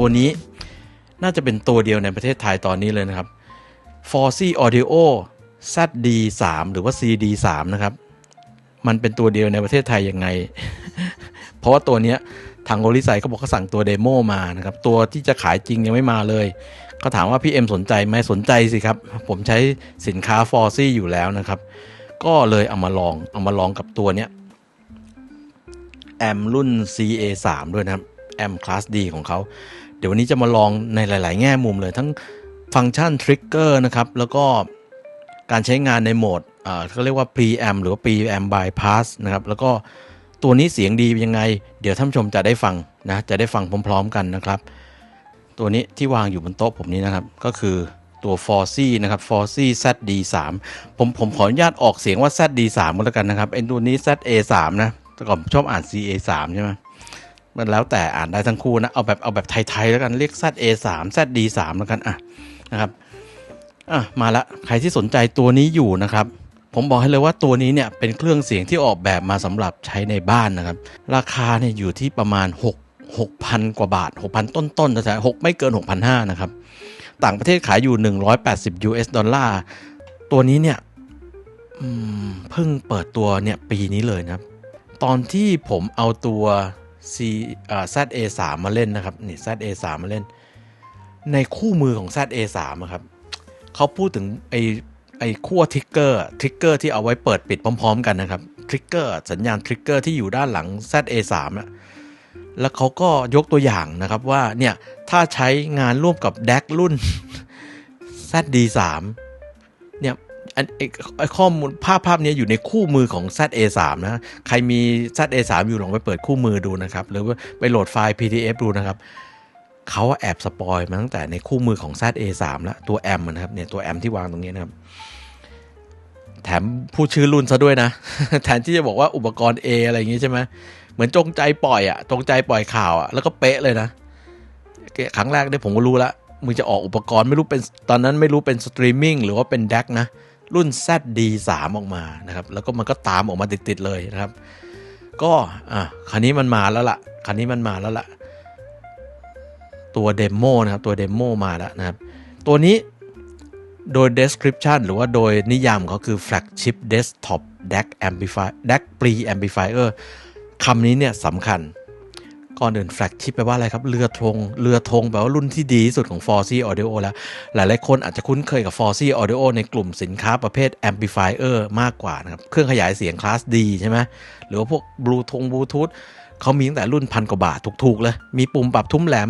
ตัวนี้น่าจะเป็นตัวเดียวในประเทศไทยตอนนี้เลยนะครับ Foxy Audio ZD3 หรือว่า CD3 นะครับมันเป็นตัวเดียวในประเทศไทยยังไง เพราะว่าตัวเนี้ยทางโอริไซเขาบอกเขาสั่งตัวเดโมมานะครับตัวที่จะขายจริงยังไม่มาเลยเขาถามว่าพี่เอ็มสนใจไหมสนใจสิครับผมใช้สินค้า Foxy อยู่แล้วนะครับก็เลยเอามาลองกับตัวเนี้ยแอมรุ่น CA3 ด้วยนะครับแอมคลาส D ของเขาเดี๋ยววันนี้จะมาลองในหลายๆแง่มุมเลยทั้งฟังก์ชันทริกเกอร์นะครับแล้วก็การใช้งานในโหมดเขาเรียกว่า Preamp หรือว่า Preamp Bypass นะครับแล้วก็ตัวนี้เสียงดียังไงเดี๋ยวท่านผู้ชมจะได้ฟังนะจะได้ฟังพร้อมๆกันนะครับตัวนี้ที่วางอยู่บนโต๊ะผมนี้นะครับก็คือตัว Foxy นะครับ Foxy ZD3 ผมขออนุญาตออกเสียงว่า ZD3 ก็แล้วกันนะครับไอ้ตัวนี้ ZA3 นะแต่ก่อนชอบอ่าน CA3 ใช่ไหมมันแล้วแต่อ่านได้ทั้งคู่นะเอาแบบไทยๆแล้วกันเรียก ZA3 ZD3 แล้วกันนะครับมาละใครที่สนใจตัวนี้อยู่นะครับผมบอกให้เลยว่าตัวนี้เนี่ยเป็นเครื่องเสียงที่ออกแบบมาสำหรับใช้ในบ้านนะครับราคาเนี่ยอยู่ที่ประมาณ6,000 กว่าบาท 6,000 ต้นๆแต่6ไม่เกิน 6,500 นะครับต่างประเทศขายอยู่180 US ดอลลาร์ตัวนี้เนี่ยเพิ่งเปิดตัวเนี่ยปีนี้เลยนะครับตอนที่ผมเอาตัว ZA3 มาเล่นนะครับนี่ ZA3 มาเล่นในคู่มือของ ZA3 ครับเขาพูดถึงไอ้ขั้วทริกเกอร์ที่เอาไว้เปิดปิดพร้อมๆกันนะครับทริกเกอร์สัญญาณทริกเกอร์ที่อยู่ด้านหลัง ZA3 นะแล้วเขาก็ยกตัวอย่างนะครับว่าเนี่ยถ้าใช้งานร่วมกับ DAC รุ่น ZD3 เนี่ยไอ้ข้อมูลภาพนี้อยู่ในคู่มือของ ZA3 นะใครมี ZA3 อยู่ลองไปเปิดคู่มือดูนะครับหรือว่าไปโหลดไฟล์ PDF ดูนะครับเขาแอบสปอยมาตั้งแต่ในคู่มือของ ZA3 แล้วตัวแอมนะครับเนี่ยตัวแอมที่วางตรงนี้นะครับแถมพูดชื่อรุ่นซะด้วยนะ แทนที่จะบอกว่าอุปกรณ์ A อะไรอย่างงี้ใช่ไหมเหมือนจงใจปล่อยข่าวแล้วก็เป๊ะเลยนะครั้งแรกเนี่ยผมก็รู้ละมึงจะออกอุปกรณ์ไม่รู้เป็นตอนนั้นไม่รู้เป็นสตรีมมิ่งหรือว่าเป็น DAC นะรุ่น ZD3 ออกมานะครับแล้วก็มันก็ตามออกมาติดๆเลยนะครับก็คันนี้มันมาแล้วล่ะตัวเดโมนะครับตัวเดโมมาแล้วนะครับตัวนี้โดย description หรือว่าโดยนิยามเขาคือ flagship desktop DAC amplifier DAC preamplifier คำนี้เนี่ยสำคัญก่อนอื่น flagship แปลว่าอะไรครับเรือธงแปลว่ารุ่นที่ดีที่สุดของ Foxy Audio แล้วหลายๆคนอาจจะคุ้นเคยกับ Foxy Audio ในกลุ่มสินค้าประเภท amplifier มากกว่านะครับเครื่องขยายเสียงคลาส D ใช่ไหมหรือว่าพวก Bluetooth เขามีตั้งแต่รุ่น1,000 กว่าบาทถูกๆเลยมีปุ่มปรับทุ้มแหลม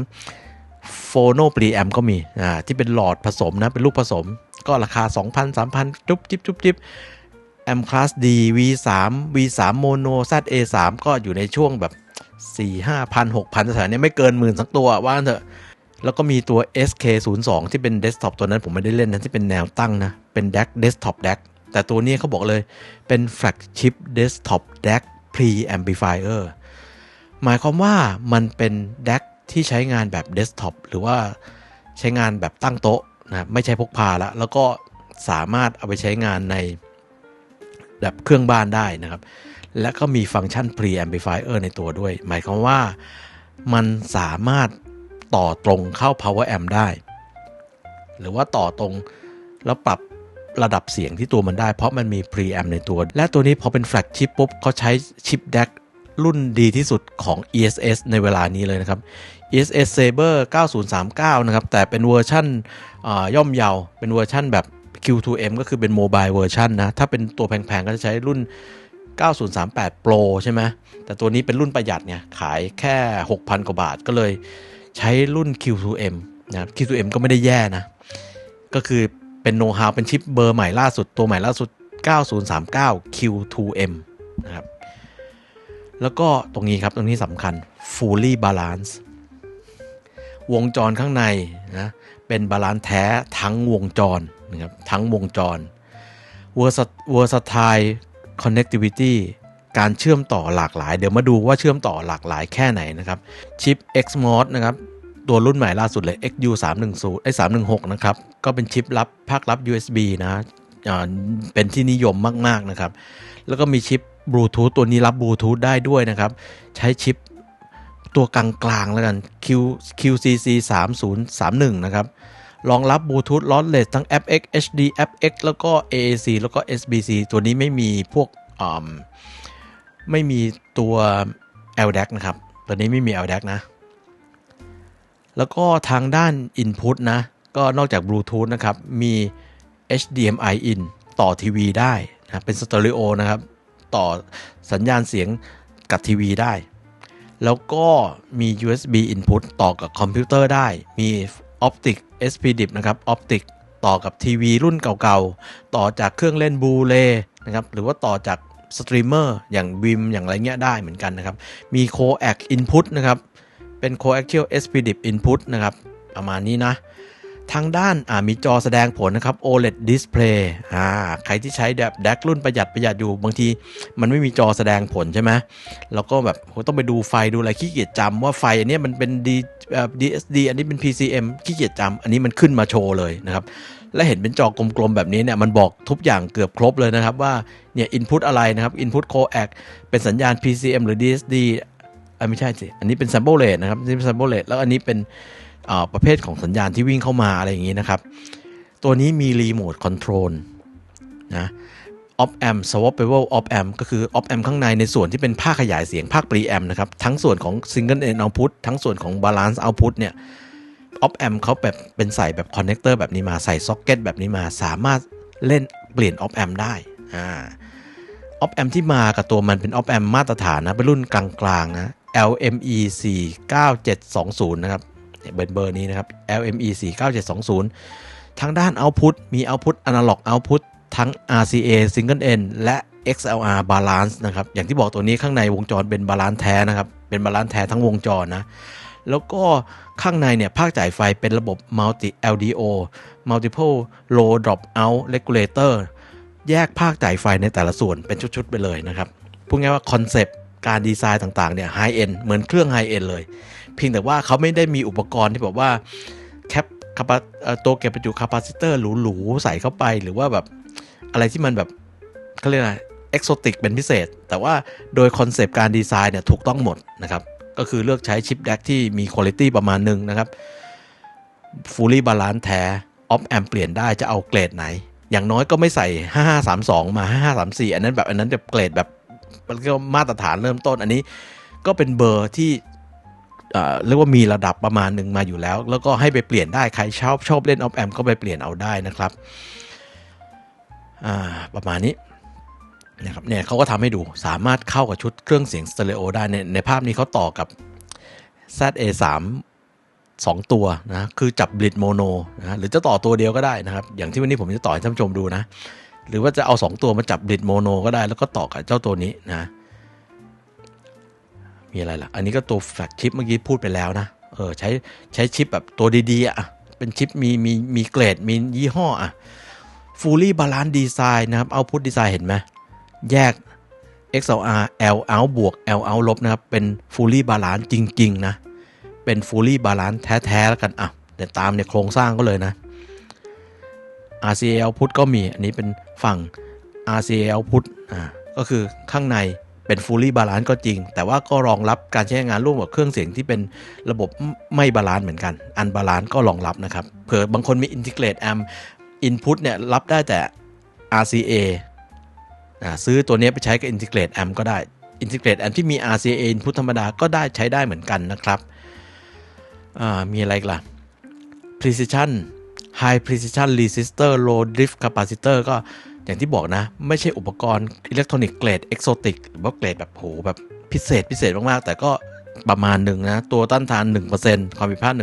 โฟโนปรีแอมก็มีที่เป็นหลอดผสมนะเป็นลูกผสมก็ราคา 2,000 3,000 จุ๊บจิ๊บแอมคลาส D V3 โมโน ZA3 ก็อยู่ในช่วงแบบ 4,500 6,000 สถานีไม่เกิน 10,000 สักตัวว่าเถอะแล้วก็มีตัว SK02 ที่เป็นเดสก์ท็อปตัวนั้นผมไม่ได้เล่นนะที่เป็นแนวตั้งนะเป็น DAC Desktop DAC แต่ตัวนี้เขาบอกเลยเป็น Flagship Desktop DAC Preamplifier หมายความว่ามันเป็น DACที่ใช้งานแบบเดสก์ท็อปหรือว่าใช้งานแบบตั้งโต๊ะนะไม่ใช่พกพาแล้วก็สามารถเอาไปใช้งานในแบบเครื่องบ้านได้นะครับและก็มีฟังก์ชัน preamplifier ในตัวด้วยหมายความว่ามันสามารถต่อตรงเข้า power amp ได้หรือว่าต่อตรงแล้วปรับระดับเสียงที่ตัวมันได้เพราะมันมี preamp ในตัวและตัวนี้พอเป็น flagship ปุ๊บเขาใช้ชิป DAC รุ่นดีที่สุดของ ESS ในเวลานี้เลยนะครับ ESS Saber 9039 นะครับแต่เป็นเวอร์ชั่นย่อมเยาเป็นเวอร์ชั่นแบบ Q2M ก็คือเป็นโมบายเวอร์ชันนะถ้าเป็นตัวแพงๆก็จะใช้รุ่น 9038 Pro ใช่ไหมแต่ตัวนี้เป็นรุ่นประหยัดเนี่ยขายแค่ 6,000 กว่าบาทก็เลยใช้รุ่น Q2M นะ Q2M ก็ไม่ได้แย่นะก็คือเป็นโน้ตฮาวเป็นชิปเบอร์ใหม่ล่าสุดตัวใหม่ล่าสุด 9039 Q2M นะครับแล้วก็ตรงนี้ครับตรงนี้สำคัญ fully balance วงจรข้างในนะเป็นบาลานซ์แท้ทั้งวงจรนะครับทั้งวงจร versatile connectivity การเชื่อมต่อหลากหลายเดี๋ยวมาดูว่าเชื่อมต่อหลากหลายแค่ไหนนะครับชิป XMOD นะครับตัวรุ่นใหม่ล่าสุดเลย XU310 316นะครับก็เป็นชิปภาครับ USB นะเป็นที่นิยมมากๆนะครับแล้วก็มีชิปบลูทูธตัวนี้รับบลูทูธได้ด้วยนะครับใช้ชิป ตัวกลางๆแล้วกัน QCC 3031นะครับรองรับบลูทูธ lossless ทั้ง FX HD FX แล้วก็ AAC แล้วก็ SBC ตัวนี้ไม่มีพวกไม่มีตัว LDAC นะครับตัวนี้ไม่มี LDAC นะแล้วก็ทางด้าน Input นะก็นอกจาก Bluetooth นะครับมี HDMI in ต่อทีวีได้นะเป็นสเตอริโอนะครับต่อสัญญาณเสียงกับทีวีได้แล้วก็มี USB input ต่อกับคอมพิวเตอร์ได้มี Optic SPDIF นะครับ Optic ต่อกับทีวีรุ่นเก่าๆต่อจากเครื่องเล่นบลูเรย์นะครับหรือว่าต่อจากสตรีมเมอร์อย่าง Vim อย่างไรเงี้ยได้เหมือนกันนะครับมี Coax input นะครับเป็น Coaxial SPDIF input นะครับประมาณนี้นะทางด้านมีจอแสดงผลนะครับ OLED display ใครที่ใช้แบบ DAC รุ่นประหยัดอยู่บางทีมันไม่มีจอแสดงผลใช่ไหมแล้วก็แบบต้องไปดูไฟดูอะไรขี้เกียจจำว่าไฟอันนี้มันเป็น DSD อันนี้เป็น PCM ขี้เกียจจำอันนี้มันขึ้นมาโชว์เลยนะครับและเห็นเป็นจอกลมๆแบบนี้เนี่ยมันบอกทุกอย่างเกือบครบเลยนะครับว่าเนี่ย input อะไรนะครับ input coax เป็นสัญญาณ PCM หรือ DSD ไม่ใช่สิอันนี้เป็น sample rate นะครับนี่เป็น sample rate แล้วอันนี้เป็นประเภทของสัญญาณที่วิ่งเข้ามาอะไรอย่างนี้นะครับตัวนี้มีรีโมทคอนโทรลนะ op amp swappable op amp ก็คือ op amp ข้างในส่วนที่เป็นภาคขยายเสียงภาค preamp นะครับทั้งส่วนของ single end output ทั้งส่วนของ balance output เนี่ย op amp เขาแบบเป็นใส่แบบคอนเนคเตอร์แบบนี้มาใส่ซ็อกเก็ตแบบนี้มาสามารถเล่นเปลี่ยน op amp ได้op amp ที่มากับตัวมันเป็น op amp มาตรฐานนะเป็นรุ่นกลางๆนะ LME 49720นะครับเบอร์นี้นะครับ LME 49720ทางด้าน output มี output analog output ทั้ง RCA single end และ XLR balance นะครับอย่างที่บอกตัวนี้ข้างในวงจรเป็น balance แท้นะครับเป็น balance แท้ทั้งวงจรนะแล้วก็ข้างในเนี่ยภาคจ่ายไฟเป็นระบบ multi LDO multiple low drop out regulator แยกภาคจ่ายไฟในแต่ละส่วนเป็นชุดๆไปเลยนะครับพูดง่ายว่าคอนเซปต์การดีไซน์ต่างๆเนี่ย high end เหมือนเครื่อง high end เลยเพียงแต่ว่าเขาไม่ได้มีอุปกรณ์ที่แบบว่าแคปตัวเก็บประจุคาปาซิเตอร์หรูๆใส่เข้าไปหรือว่าแบบอะไรที่มันแบบเขาเรียกอะไรเอกโซติกเป็นพิเศษแต่ว่าโดยคอนเซปต์การดีไซน์เนี่ยถูกต้องหมดนะครับก็คือเลือกใช้ชิป DAC ที่มีคุณภาพประมาณนึงนะครับ Fully Balance แท้ Op Amp เปลี่ยนได้จะเอาเกรดไหนอย่างน้อยก็ไม่ใส่5532มา5534อันนั้นแบบเกรดแบบมันก็มาตรฐานเริ่มต้นอันนี้ก็เป็นเบอร์ที่เรียกว่ามีระดับประมาณหนึ่งมาอยู่แล้วแล้วก็ให้ไปเปลี่ยนได้ใครชอบเล่น Op Amp ก็ไปเปลี่ยนเอาได้นะครับประมาณนี้นะครับเนี่ยเขาก็ทำให้ดูสามารถเข้ากับชุดเครื่องเสียงสเตอริโอได้ในภาพนี้เขาต่อกับ ZA3 2 ตัวนะคือจับบลิดโมโนนะหรือจะต่อตัวเดียวก็ได้นะครับอย่างที่วันนี้ผมจะต่อให้ท่านผู้ชมดูนะหรือว่าจะเอา2ตัวมาจับบลิดโมโนก็ได้แล้วก็ต่อกับเจ้าตัวนี้นะมีอะไรล่ะอันนี้ก็ตัวแฟลกชิปเมื่อกี้พูดไปแล้วนะใช้ชิปแบบตัวดีๆเป็นชิปมีเกรดมียี่ห้อFully Balance Design นะครับ Output Design เห็นไหมแยก XLR L out บวก L out ลบนะครับเป็น Fully Balance จริงๆนะเป็น Fully Balance แท้ๆแล้วกันเดี๋ยวตามในโครงสร้างก็เลยนะ RCA output ก็มีอันนี้เป็นฝั่ง RCA output ก็คือข้างในเป็น Fully Balance ก็จริงแต่ว่าก็รองรับการใช้งานร่วมกับเครื่องเสียงที่เป็นระบบไม่บาลานซ์เหมือนกัน Unbalance ก็รองรับนะครับเผื่อบางคนมี Integrate Amp Input เนี่ยรับได้แต่ RCA ซื้อตัวนี้ไปใช้กับ Integrate Amp ก็ได้ Integrate Amp ที่มี RCA Input ธรรมดาก็ได้ใช้ได้เหมือนกันนะครับมีอะไรล่ะ Precision High Precision Resistor Low Drift Capacitor ก็อย่างที่บอกนะไม่ใช่อุปกรณ์อิเล็กทรอนิกส์เกรด Exotic หรือว่าเกรดแบบโหแบบพิเศษมากๆแต่ก็ประมาณหนึ่งนะตัวต้านทาน 1% ความผิดพลาด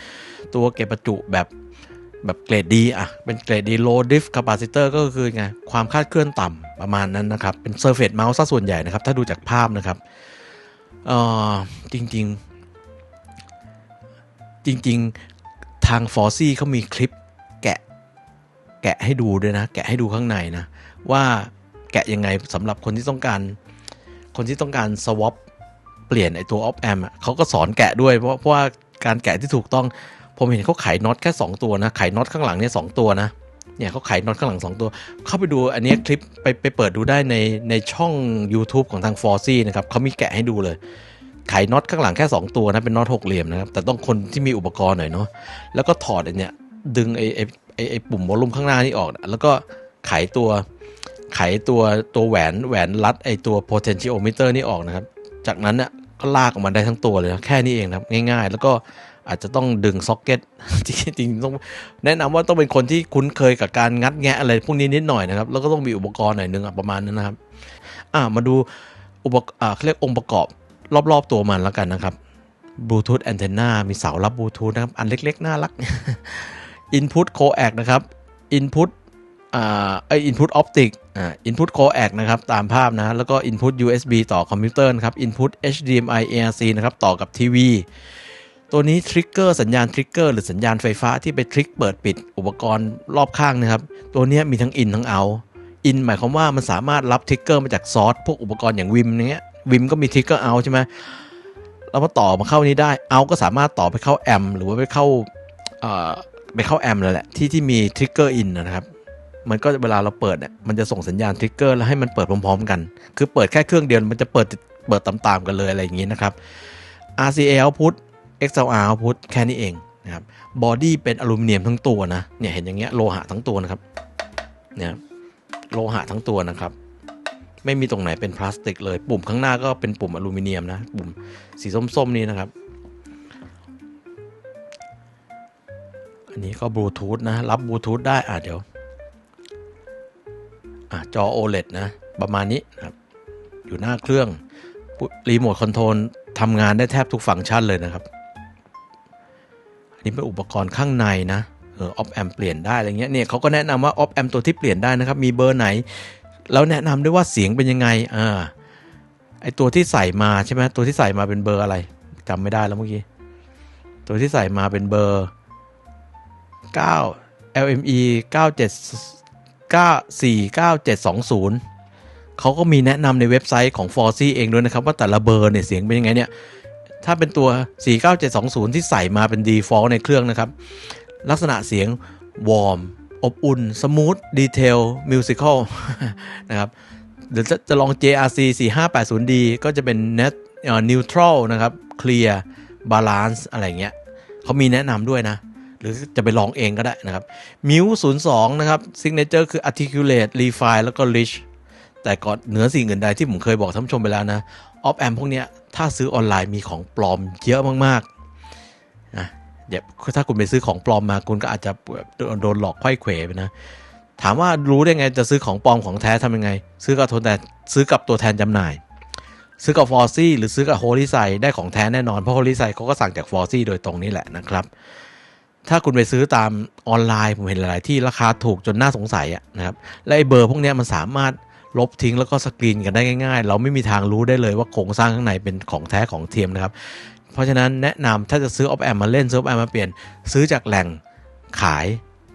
1% ตัวเก็บประจุแบบเกรดดีเป็นเกรดดี low drift capacitor ก็คือไงความคลาดเคลื่อนต่ำประมาณนั้นนะครับเป็น surface mount ซะส่วนใหญ่นะครับถ้าดูจากภาพนะครับจริงทาง Forsy เขามีคลิปแกะให้ดูด้วยนะแกะให้ดูข้างในนะว่าแกะยังไงสำหรับคนที่ต้องการ swap เปลี่ยนไอตัว op amp เขาก็สอนแกะด้วยเพราะว่าการแกะที่ถูกต้องผมเห็นเขาไขน็อตแค่2ตัวนะไขน็อตข้างหลังเนี่ย2ตัวนะเนี่ยเขาไขน็อตข้างหลัง2ตัวเข้าไปดูอันนี้คลิปไปเปิดดูได้ในช่อง YouTube ของทาง Forsy นะครับเขามีแกะให้ดูเลย ไขน็อตข้างหลังแค่2ตัวนะเป็นน็อต6 เหลี่ยมนะครับแต่ต้องคนที่มีอุปกรณ์หน่อยเนาะแล้วก็ถอดเนี่ยดึงไอปุ่มวอลลุ่มข้างหน้านี่ออกแล้วก็ไขตัวไขตัวแหวนรัดไอตัว potentiometer นี่ออกนะครับจากนั้นเนี่ยก็ลากออกมาได้ทั้งตัวเลยนะแค่นี้เองครับง่ายๆแล้วก็อาจจะต้องดึงซ็อกเก็ต จริงๆต้องแนะนำว่าต้องเป็นคนที่คุ้นเคยกับการงัดแงะอะไรพวกนี้นิดหน่อยนะครับแล้วก็ต้องมีอุปกรณ์หน่อยนึงประมาณนั้นนะครับมาดูเขาเรียกองค์ประกอบรอบๆตัวมันแล้วกันนะครับบลูทูธแอนเทนนามีเสารับบลูทูธนะครับอันเล็กๆน่ารัก Input Coax นะครับ Input Input Optic Input Coax นะครับตามภาพนะแล้วก็ Input USB ต่อคอมพิวเตอร์นะครับ Input HDMI ARC นะครับต่อกับทีวีตัวนี้ทริกเกอร์สัญญาณทริกเกอร์หรือสัญญาณไฟฟ้าที่ไปทริกเปิดปิดอุปกรณ์รอบข้างนะครับตัวนี้มีทั้ง in ทั้ง out in หมายความว่ามันสามารถรับทริกเกอร์มาจากซอร์สพวกอุปกรณ์อย่างวิมเนี้ยวิมก็มีทริกเกอร์ out ใช่ไหมเรามาต่อมาเข้านี้ได้ out ก็สามารถต่อไปเข้าแอมหรือว่าไปเข้าแอมเลยแหละที่มีทริกเกอร์ in นะครับมันก็เวลาเราเปิดเนี่ยมันจะส่งสัญญาณทริกเกอร์แล้วให้มันเปิดพร้อมๆกันคือเปิดแค่เครื่องเดียวมันจะเปิดตามๆกันเลยอะไรอย่างนี้นะครับ RCA output XLR output แค่นี้เองนะครับบอดี้เป็นอลูมิเนียมทั้งตัวนะเนี่ยเห็นอย่างเงี้ยโลหะทั้งตัวนะครับเนี่ยโลหะทั้งตัวนะครับไม่มีตรงไหนเป็นพลาสติกเลยปุ่มข้างหน้าก็เป็นปุ่มอลูมิเนียมนะปุ่มสีส้มๆนี่นะครับอันนี้ก็บลูทูธนะรับบลูทูธได้เดี๋ยวจอ OLED นะประมาณนี้นะครับอยู่หน้าเครื่องรีโมทคอนโทรลทำงานได้แทบทุกฟังก์ชันเลยนะครับอันนี้เป็นอุปกรณ์ข้างในนะออฟแอมเปลี่ยนได้อะไรเงี้ยเนี่ยเขาก็แนะนำว่าออฟแอมตัวที่เปลี่ยนได้นะครับมีเบอร์ไหนแล้วแนะนำด้วยว่าเสียงเป็นยังไงไอตัวที่ใส่มาใช่ไหมตัวที่ใส่มาเป็นเบอร์อะไรจำไม่ได้แล้วเมื่อกี้ตัวที่ใส่มาเป็นเบอร์9 LME 9749720เขาก็มีแนะนำในเว็บไซต์ของ Forsy เองด้วยนะครับว่าแต่ละเบอร์เนี่ยเสียงเป็นยังไงเนี่ยถ้าเป็นตัว49720ที่ใส่มาเป็น default ในเครื่องนะครับลักษณะเสียงวอร์มอบอุ่นสมูทดีเทลมิวสิคอลนะครับเดี๋ยวจะลอง JRC 4580D ก็จะเป็น net neutral นะครับ clear balance อะไรเงี้ยเขามีแนะนำด้วยนะหรือจะไปลองเองก็ได้นะครับ MIU 02นะครับ signature คือ articulate refine แล้วก็ rich แต่ก่อนเหนือสิ่งอื่นใดที่ผมเคยบอกท่านผู้ชมไปแล้วนะออฟแอมพวกเนี้ยถ้าซื้อออนไลน์มีของปลอมเยอะมากๆนะเดี๋ยวถ้าคุณไปซื้อของปลอมมาคุณก็อาจจะโดนหลอกไขว้เขวไปนะถามว่ารู้ได้ไงจะซื้อของปลอมของแท้ทำยังไงซื้อกับตัวแทนจำหน่ายซื้อกับ Forsy หรือซื้อกับ Holisite ได้ของแท้แน่นอนเพราะ Holisite เขาก็สั่งจาก Forsy โดยตรงนี่แหละนะครับถ้าคุณไปซื้อตามออนไลน์ผมเห็นหลายๆที่ราคาถูกจนน่าสงสัยนะครับและไอ้เบอร์พวกนี้มันสามารถลบทิ้งแล้วก็สกรีนกันได้ง่ายๆเราไม่มีทางรู้ได้เลยว่าโครงสร้างข้างในเป็นของแท้ของเทียมนะครับเพราะฉะนั้นแนะนำถ้าจะซื้อออฟแอมมาเล่นซื้อออฟแอมมาเปลี่ยนซื้อจากแหล่งขาย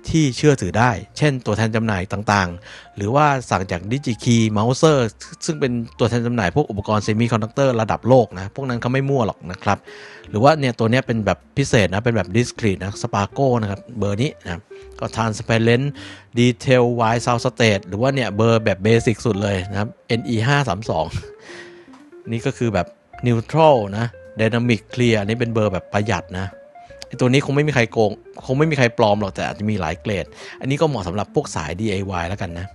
ที่เชื่อถือได้เช่นตัวแทนจำหน่ายต่างๆหรือว่าสั่งจาก DigiKey Mouser ซึ่งเป็นตัวแทนจำหน่ายพวกอุปกรณ์เซมิคอนดักเตอร์ระดับโลกนะพวกนั้นเขาไม่มั่วหรอกนะครับหรือว่าเนี่ยตัวนี้เป็นแบบพิเศษนะเป็นแบบ Discrete นะ Sparko นะครับเบอร์นี้นะก็ Transparent Detail Wide Sound State หรือว่าเนี่ยเบอร์แบบเบสิกสุดเลยนะครับ NE 532นี่ก็คือแบบ Neutral นะ Dynamic Clear อันนี้เป็นเบอร์แบบประหยัดนะตัวนี้คงไม่มีใครโกงคงไม่มีใครปลอมหรอกแต่อาจจะมีหลายเกรดอันนี้ก็เหมาะสำหรับพวกสาย DIY แล้วกันนะ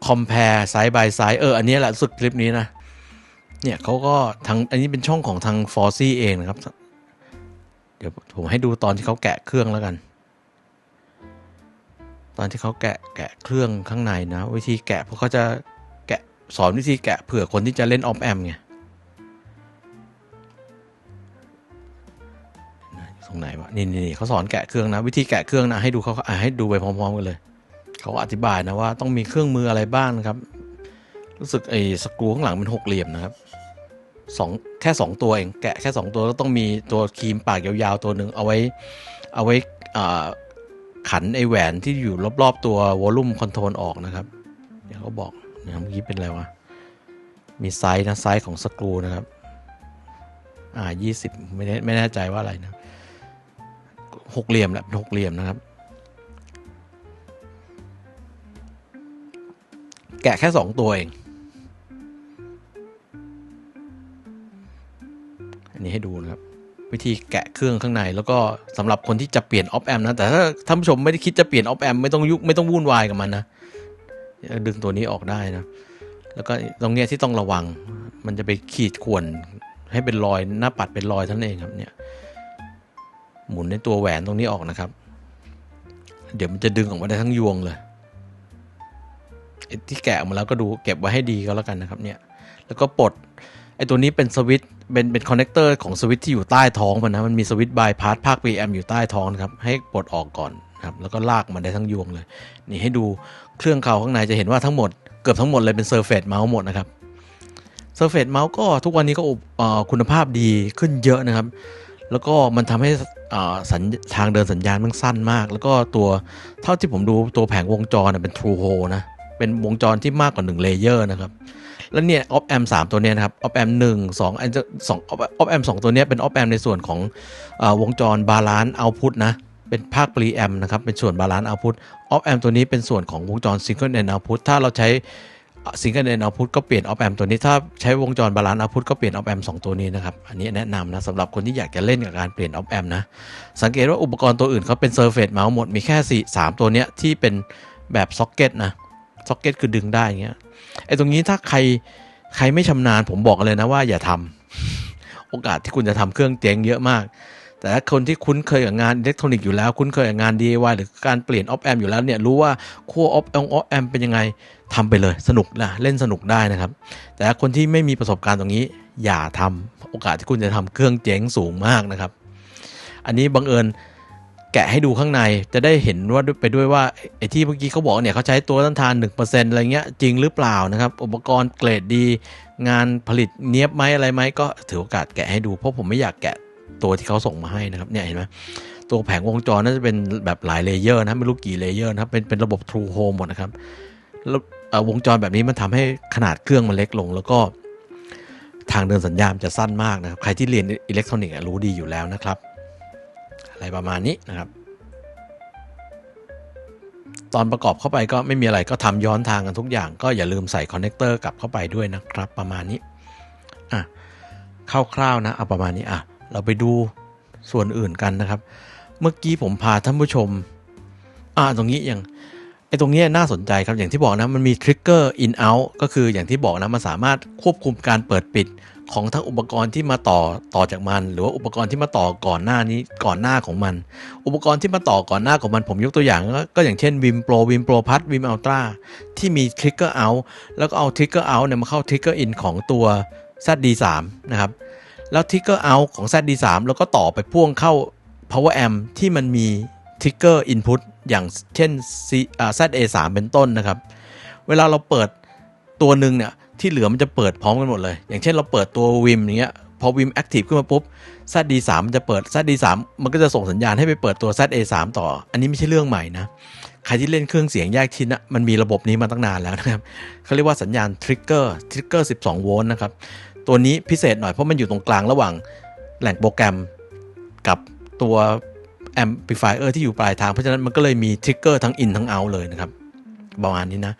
Compare Side by Side อันนี้แหละสุดคลิปนี้นะเนี่ยเขาก็อันนี้เป็นช่องของทาง Forsy เองนะครับเดี๋ยวผมให้ดูตอนที่เขาแกะเครื่องแล้วกันตอนที่เขาแกะเครื่องข้างในนะวิธีแกะเพราะเขาจะแกะสอนวิธีแกะเผื่อคนที่จะเล่นออฟแอมไงตรงไหนวะนี่เขาสอนแกะเครื่องนะวิธีแกะเครื่องนะให้ดูเขาให้ดูไปพร้อมๆกันเลยเขาอธิบายนะว่าต้องมีเครื่องมืออะไรบ้างนะครับรู้สึกไอ้สกรูข้างหลังเป็น6เหลี่ยมนะครับแค่2ตัวเองแกะแค่2ตัวก็ต้องมีตัวครีมปากยาวๆตัวหนึ่งเอาไว้ขันไอแหวนที่อยู่รอบๆตัววอลลุ่มคอนโทรลออกนะครับเดี๋ยวเขาบอกนะครับเมื่อกี้เป็นอะไรวะมีไซส์นะไซส์ของสกรูนะครับ20ไม่แน่ใจว่าอะไรนะ6เหลี่ยมแหละเป็น6เหลี่ยมนะครับแกะแค่2ตัวเอง ธีแกะเครื่องข้างในแล้วก็สำหรับคนที่จะเปลี่ยนออฟแอมนะแต่ถ้าท่านผู้ชมไม่ได้คิดจะเปลี่ยนออฟแอมไม่ต้องวุ่นวายกับมันนะดึงตัวนี้ออกได้นะแล้วก็ตรงเนี้ยที่ต้องระวังมันจะไปขีดข่วนให้เป็นรอยหน้าปัดเป็นรอยท่านเองครับเนี่ยหมุนในตัวแหวนตรงนี้ออกนะครับเดี๋ยวมันจะดึงออกมาได้ทั้งยวงเลยที่แกะออกมาแล้วก็ดูเก็บไว้ให้ดีก็แล้วกันนะครับเนี่ยแล้วก็ปลดไอ้ตัวนี้เป็นสวิตช์เป็นคอนเนคเตอร์ของสวิตช์ที่อยู่ใต้ท้องมันนะมันมีสวิตช์บายพาสภาค preamp อยู่ใต้ท้องครับให้ปลดออกก่อนครับแล้วก็ลากมันได้ทั้งยวงเลยนี่ให้ดูเครื่องเขาข้างในจะเห็นว่าทั้งหมดเกือบทั้งหมดเลยเป็น Surface Mouse หมดนะครับ Surface Mouse ก็ทุกวันนี้ก็คุณภาพดีขึ้นเยอะนะครับแล้วก็มันทำให้ทางเดินสัญญาณมันสั้นมากแล้วก็ตัวเท่าที่ผมดูตัวแผงวงจรเป็น True Hole นะเป็นวงจรที่มากกว่า1เลเยอร์นะครับแล้วเนี่ย Op Amp 3ตัวเนี้ยนะครับ Op Amp 1 2 Op Amp 2ตัวเนี้ยเป็น Op Amp ในส่วนของวงจร Balance Output นะเป็นภาค Preamp นะครับเป็นส่วน Balance Output Op Amp ตัวนี้เป็นส่วนของวงจร Single End Output ถ้าเราใช้ Single End Output ก็เปลี่ยน Op Amp ตัวนี้ถ้าใช้วงจร Balance Output ก็เปลี่ยน Op Amp 2ตัวนี้นะครับอันนี้แนะนำนะสำหรับคนที่อยากจะเล่นกับการเปลี่ยน Op Amp นะสังเกตว่าอุปกรณ์ตัวอื่นเขาเป็น Surface Mouse หมดมีแค่3ตัวเนี้ยที่เป็นแบบ Socket นะ Socket คือดึงได้อย่างเงี้ยไอ้ตรงนี้ถ้าใครไม่ชำนาญผมบอกเลยนะว่าอย่าทำโอกาสที่คุณจะทำเครื่องเจ๊งเยอะมากแต่ถ้าคนที่คุ้นเคยกับงานอิเล็กทรอนิกส์อยู่แล้วคุ้นเคยกับงาน DIY หรือการเปลี่ยนออฟแอมอยู่แล้วเนี่ยรู้ว่าขั้วออฟแอมเป็นยังไงทำไปเลยสนุกนะเล่นสนุกได้นะครับแต่ถ้าคนที่ไม่มีประสบการณ์ตรงนี้อย่าทำโอกาสที่คุณจะทำเครื่องเจ๊งสูงมากนะครับอันนี้บังเอิญแกะให้ดูข้างในจะได้เห็นว่าไปด้วยว่าไอ้ที่เมื่อกี้เขาบอกเนี่ยเขาใช้ตัวต้านทาน 1% อะไรเงี้ยจริงหรือเปล่านะครับอุปกรณ์เกรดดีงานผลิตเนียบไหมอะไรไหมก็ถือโอกาสแกะให้ดูเพราะผมไม่อยากแกะตัวที่เขาส่งมาให้นะครับเนี่ยเห็นไหมตัวแผงวงจรน่าจะเป็นแบบหลายเลเยอร์นะไม่รู้กี่เลเยอร์นะครับเป็นระบบ True Home หมดนะครับแล้ววงจรแบบนี้มันทำให้ขนาดเครื่องมันเล็กลงแล้วก็ทางเดินสัญญาณจะสั้นมากนะครับใครที่เรียนอิเล็กทรอนิกส์รู้ดีอยู่แล้วนะครับอะไรประมาณนี้นะครับตอนประกอบเข้าไปก็ไม่มีอะไรก็ทำย้อนทางกันทุกอย่างก็อย่าลืมใส่คอนเนคเตอร์กลับเข้าไปด้วยนะครับประมาณนี้คร่าวๆนะเอาประมาณนี้เราไปดูส่วนอื่นกันนะครับเมื่อกี้ผมพาท่านผู้ชมตรงนี้อย่างตรงนี้น่าสนใจครับอย่างที่บอกนะมันมีทริกเกอร์ in out ก็คืออย่างที่บอกนะมันสามารถควบคุมการเปิดปิดของทั้งอุปกรณ์ที่มาต่อจากมันหรือว่าอุปกรณ์ที่มาต่อก่อนหน้าของมันอุปกรณ์ที่มาต่อก่อนหน้าของมันผมยกตัวอย่างก็อย่างเช่น Vim Pro Vim Pro Plus Vim Ultra ที่มี Trigger Out แล้วก็เอา Trigger Out เนี่ยมาเข้า Trigger In ของตัว ZD3 นะครับแล้ว Trigger Out ของ ZD3 แล้วก็ต่อไปพ่วงเข้า Power Amp ที่มันมี Trigger Input อย่างเช่น ZA3 เป็นต้นนะครับเวลาเราเปิดตัวหนึ่งเนี่ยที่เหลือมันจะเปิดพร้อมกันหมดเลยอย่างเช่นเราเปิดตัว Vim อย่างเงี้ยพอ Vim Active ขึ้นมาปุ๊บ ZD3 มันจะเปิด ZD3 มันก็จะส่งสัญญาณให้ไปเปิดตัว ZA3 ต่ออันนี้ไม่ใช่เรื่องใหม่นะใครที่เล่นเครื่องเสียงแยกชิ้นนะมันมีระบบนี้มาตั้งนานแล้วนะครับเขาเรียกว่าสัญญาณ Trigger 12 โวลต์นะครับตัวนี้พิเศษหน่อยเพราะมันอยู่ตรงกลางระหว่างแหล่งโปรแกรมกับตัวamplifier ที่อยู่ปลายทางเพราะฉะนั้นมันก็เลยมี Trigger ทั้ง in ทั้ง out เลยนะครับประมาณนี้นะ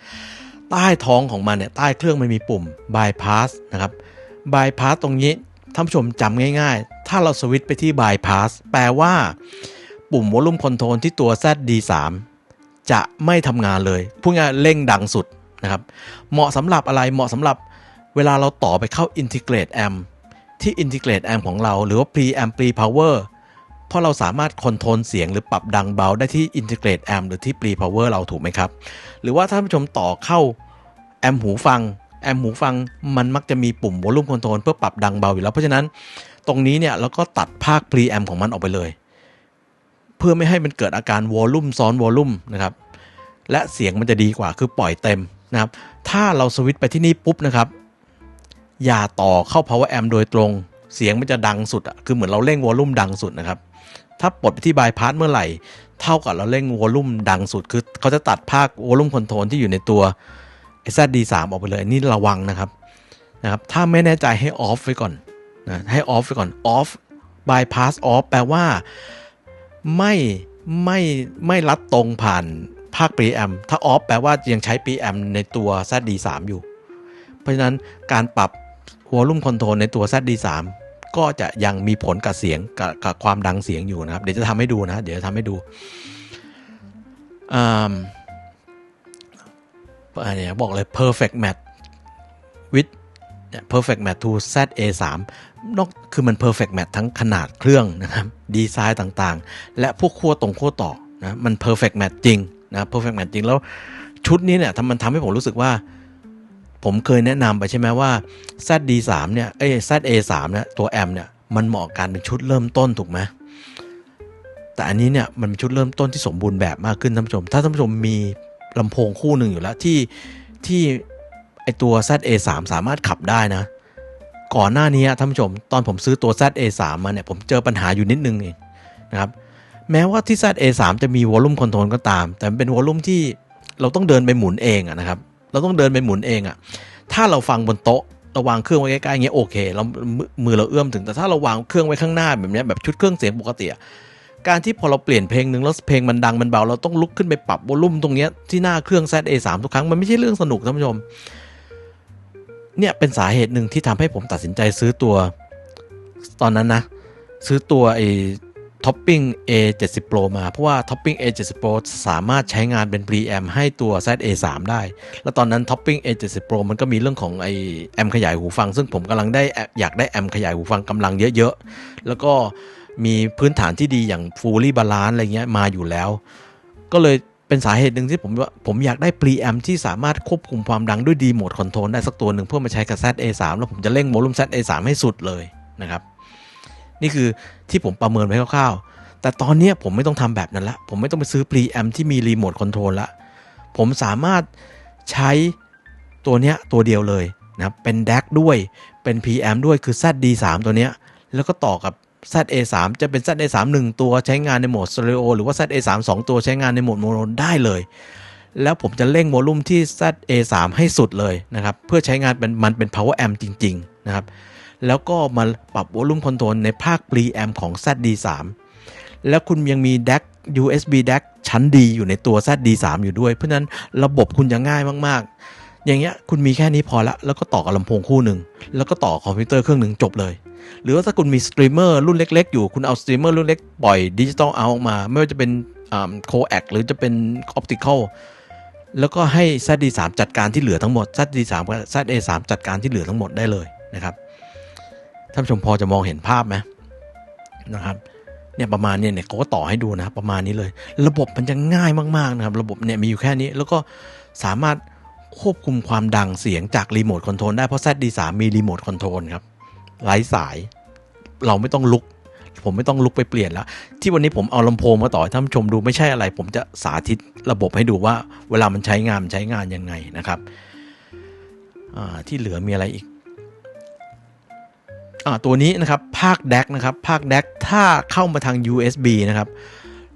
ใต้ท้องของมันเนี่ยใต้เครื่องมันมีปุ่ม bypass นะครับ bypass ตรงนี้ท่านผู้ชมจำง่ายๆถ้าเราสวิตช์ไปที่ bypass แปลว่าปุ่ม volume control ที่ตัว ZD3 จะไม่ทำงานเลยพูดง่ายเร่งดังสุดนะครับเหมาะสำหรับอะไรเหมาะสำหรับเวลาเราต่อไปเข้า integrate amp ที่ integrate amp ของเราหรือว่า preamp pre power เพราะเราสามารถคอนโทรลเสียงหรือปรับดังเบาได้ที่ integrate amp หรือที่ pre power เราถูกไหมครับหรือว่าท่านผู้ชมต่อเข้าแอมป์หูฟังมันมักจะมีปุ่ม volume control เพื่อปรับดังเบาอยู่แล้วเพราะฉะนั้นตรงนี้เนี่ยเราก็ตัดภาค preamp ของมันออกไปเลยเพื่อไม่ให้มันเกิดอาการ volume ซ้อน volume นะครับและเสียงมันจะดีกว่าคือปล่อยเต็มนะครับถ้าเราสวิตช์ไปที่นี่ปุ๊บนะครับอย่าต่อเข้า power amp โดยตรงเสียงมันจะดังสุดคือเหมือนเราเร่ง volume ดังสุดนะครับถ้าปลดไปที่ bypass เมื่อไหร่เท่ากับเราเร่ง volume ดังสุดคือเขาจะตัดภาค volume control ที่อยู่ในตัวZD3 ออกไปเลยนี่ระวังนะครับถ้าไม่แน่ใจให้ off ไว้ก่อนนะให้ off ไว้ก่อน off bypass off แปลว่าไม่ลัดตรงผ่านภาค preamp ถ้า off แปลว่ายังใช้ preamp ในตัว ZD3 อยู่เพราะฉะนั้นการปรับ volume control ในตัว ZD3 ก็จะยังมีผลกับเสียงกับความดังเสียงอยู่นะครับเดี๋ยวจะทำให้ดูนะเดี๋ยวจะทำให้ดูเนี่ยบอกเลย perfect match with perfect match to ZA3 นอกคือมัน perfect match ทั้งขนาดเครื่องนะครับดีไซน์ต่างๆและพวกขั้วต่อนะมัน perfect match จริงนะ perfect match จริงแล้วชุดนี้เนี่ยมันทำให้ผมรู้สึกว่าผมเคยแนะนำไปใช่ไหมว่า ZD3 เนี่ยZA3 เนี่ยตัวแอมเนี่ยมันเหมาะกันเป็นชุดเริ่มต้นถูกไหมแต่อันนี้เนี่ยมันเป็นชุดเริ่มต้นที่สมบูรณ์แบบมากขึ้นท่านผู้ชมถ้าท่านผู้ชมมีลำโพงคู่หนึ่งอยู่แล้วที่ไอตัว ZA3 สามารถขับได้นะก่อนหน้านี้ท่านผู้ชมตอนผมซื้อตัว ZA3 มาเนี่ยผมเจอปัญหาอยู่นิดนึงเองนะครับแม้ว่าที่ ZA3 จะมีวอลลุ่มคอนโทรลก็ตามแต่เป็นวอลลุ่มที่เราต้องเดินไปหมุนเองนะครับเราต้องเดินไปหมุนเองถ้าเราฟังบนโต๊ะเราวางเครื่องไว้ใกล้ๆอย่างเงี้ยโอเคเรามือเราเอื้อมถึงแต่ถ้าเราวางเครื่องไว้ข้างหน้าแบบนี้แบบชุดเครื่องเสียงปกติการที่พอเราเปลี่ยนเพลงนึงแล้วเพลงมันดังมันเบาเราต้องลุกขึ้นไปปรับวอลลุ่มตรงนี้ที่หน้าเครื่อง ZA3 ทุกครั้งมันไม่ใช่เรื่องสนุกท่านผู้ชมเนี่ยเป็นสาเหตุหนึ่งที่ทำให้ผมตัดสินใจซื้อตัวตอนนั้นนะซื้อตัวท็อปปิ้ง A70 Pro มาเพราะว่าท็อปปิ้ง A70 Pro สามารถใช้งานเป็น preamp ให้ตัว ZA3 ได้แล้วตอนนั้นท็อปปิ้ง A70 Pro มันก็มีเรื่องของแอมขยายหูฟังซึ่งผมกำลังอยากได้แอมขยายหูฟังกำลังเยอะๆแล้วก็มีพื้นฐานที่ดีอย่าง Fully Balance อะไรเงี้ยมาอยู่แล้วก็เลยเป็นสาเหตุหนึ่งที่ผมอยากได้ preamp ที่สามารถควบคุมความดังด้วย D-Mode Control ได้สักตัวหนึ่งเพื่อมาใช้กับ ZA3 แล้วผมจะเร่งโวลุ่ม ZA3 ให้สุดเลยนะครับนี่คือที่ผมประเมินไว้คร่าวๆแต่ตอนนี้ผมไม่ต้องทำแบบนั้นละผมไม่ต้องไปซื้อ preamp ที่มี Remote Control ละผมสามารถใช้ตัวเนี้ยตัวเดียวเลยนะเป็น DAC ด้วยเป็น preamp ด้วยคือ ZD3 ตัวเนี้ยแล้วก็ต่อกับZA3 จะเป็น ZA3 1 ตัวใช้งานในโหมดสเตอริโอหรือว่า ZA3 2 ตัวใช้งานในโหมดโมโนได้เลยแล้วผมจะเร่งโวลุ่มที่ ZA3 ให้สุดเลยนะครับเพื่อใช้งานมันเป็น power amp จริงๆนะครับแล้วก็มาปรับวอลลุ่มคอนโทรลในภาค preamp ของ ZD3 แล้วคุณยังมี DAC USB DAC ชั้นดีอยู่ในตัว ZD3 อยู่ด้วยเพราะนั้นระบบคุณจะง่ายมากๆอย่างเงี้ยคุณมีแค่นี้พอละแล้วก็ต่อกับลำโพงคู่หนึ่งแล้วก็ต่อคอมพิวเตอร์เครื่องหนึ่งจบเลยหรือว่าถ้าคุณมีสตรีมเมอร์รุ่นเล็กๆอยู่คุณเอาสตรีมเมอร์รุ่นเล็กปล่อยดิจิตอลเอาออกมาไม่ว่าจะเป็นโคแอคหรือจะเป็นออปติคอลแล้วก็ให้ ZD3 จัดการที่เหลือทั้งหมด ZD3 กับ ZA3 จัดการที่เหลือทั้งหมดได้เลยนะครับท่านผู้ชมพอจะมองเห็นภาพไหมนะครับเนี่ยประมาณเนี่ยเขาก็ต่อให้ดูนะประมาณนี้เลยระบบมันจะง่ายมากๆนะครับระบบเนี่ยมีอยู่แค่นี้แล้วก็สามารถควบคุมความดังเสียงจากรีโมทคอนโทรลได้เพราะ ZD3 มีรีโมทคอนโทรลครับไร้สายเราไม่ต้องลุกผมไม่ต้องลุกไปเปลี่ยนแล้วที่วันนี้ผมเอาลำโพงมาต่อให้ท่านผู้ชมดูไม่ใช่อะไรผมจะสาธิตระบบให้ดูว่าเวลามันใช้งานยังไงนะครับที่เหลือมีอะไรอีกตัวนี้นะครับภาค DAC นะครับภาค DAC ถ้าเข้ามาทาง USB นะครับ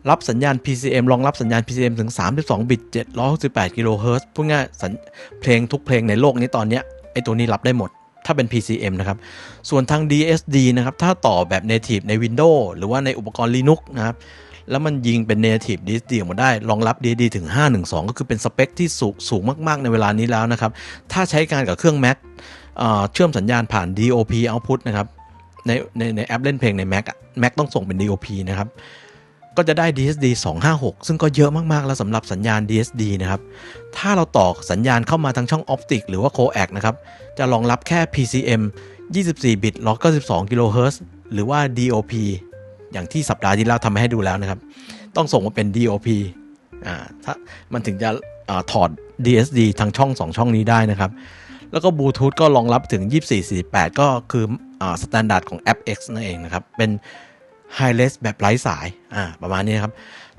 รับสัญญาณ PCM รองรับสัญญาณ PCM ถึง32บิต768กิโลเฮิรตซ์พูดง่ายเพลงทุกเพลงในโลกนี้ตอนนี้ไอตัวนี้รับได้หมดถ้าเป็น PCM นะครับส่วนทาง DSD นะครับถ้าต่อแบบ Native ใน Windows หรือว่าในอุปกรณ์ Linux นะครับแล้วมันยิงเป็น Native DSD ออกมาได้รองรับ DSD ถึง512ก็คือเป็นสเปคที่สูงมากๆในเวลานี้แล้วนะครับถ้าใช้การกับเครื่อง Macเชื่อมสัญญาณผ่าน DOP output นะครับในแอปเล่นเพลงใน Mac ต้องส่งเป็น DOP นะครับก็จะได้ DSD 256ซึ่งก็เยอะมากๆแล้วสำหรับสัญญาณ DSD นะครับถ้าเราต่อสัญญาณเข้ามาทางช่อง Optic หรือว่า Coax นะครับจะรองรับแค่ PCM 24บิต192กิโลเฮิรตซ์หรือว่า DOP อย่างที่สัปดาห์ที่แล้วทำให้ดูแล้วนะครับต้องส่งมาเป็น DOP ถ้ามันถึงจะถอด DSD ทางช่อง2ช่องนี้ได้นะครับแล้วก็บลูทูธก็รองรับถึง2448ก็คือสแตนดาร์ดของ FX นั่นเองนะครับเป็น Wireless แบบไร้สายประมาณนี้นะครับ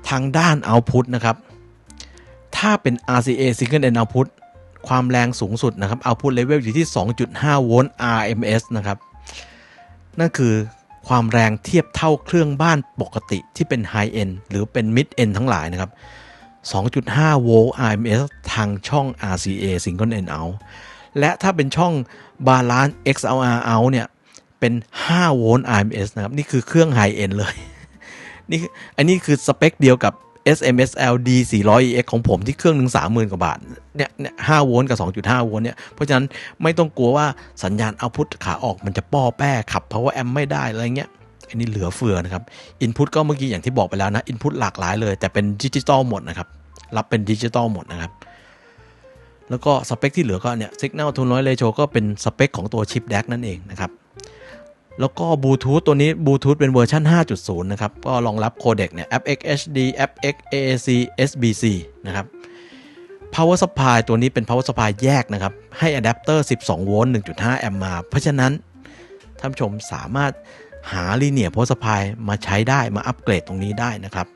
ทางด้าน Output นะครับถ้าเป็น RCA Single End Output ความแรงสูงสุดนะครับ Output Level อยู่ที่ 2.5 โวลต์ RMS นะครับนั่นคือความแรงเทียบเท่าเครื่องบ้านปกติที่เป็น High End หรือเป็น Mid End ทั้งหลายนะครับ 2.5 โวลต์ RMS ทางช่อง RCA Single End Out และถ้าเป็นช่อง Balance XLR Out เนี่ยเป็น5โวลต์ RMS นะครับนี่คือเครื่อง High End เลยอันนี้คือสเปคเดียวกับ SMSL D400EX ของผมที่เครื่องหนึ่ง30,000 กว่าบาทเนี่ย5โวลต์กับ 2.5 โวลต์เนี่ยเพราะฉะนั้นไม่ต้องกลัวว่าสัญญาณเอาพุทขาออกมันจะป้อแป้ขับ power amp ไม่ได้อะไรเงี้ยอันนี้เหลือเฟือนะครับ input ก็เมื่อกี้อย่างที่บอกไปแล้วนะ input หลากหลายเลยแต่เป็นดิจิตอลหมดนะครับรับเป็นดิจิตอลหมดนะครับแล้วก็สเปคที่เหลือก็เนี่ย signal to noise ratio ก็เป็นสเปคของตัวชิป DAC นั่นเองนะครับแล้วก็บลูทูธตัวนี้บลูทูธเป็นเวอร์ชัน 5.0 นะครับก็รองรับโคเด็กเนี่ย apx HD apx AAC SBC นะครับ power supply ตัวนี้เป็น power supply แยกนะครับให้อะแดปเตอร์12โวลต์ 1.5 แอมป์มาเพราะฉะนั้นท่านผู้ชมสามารถหา linear power supply มาใช้ได้มาอัปเกรดตรงนี้ได้นะครับ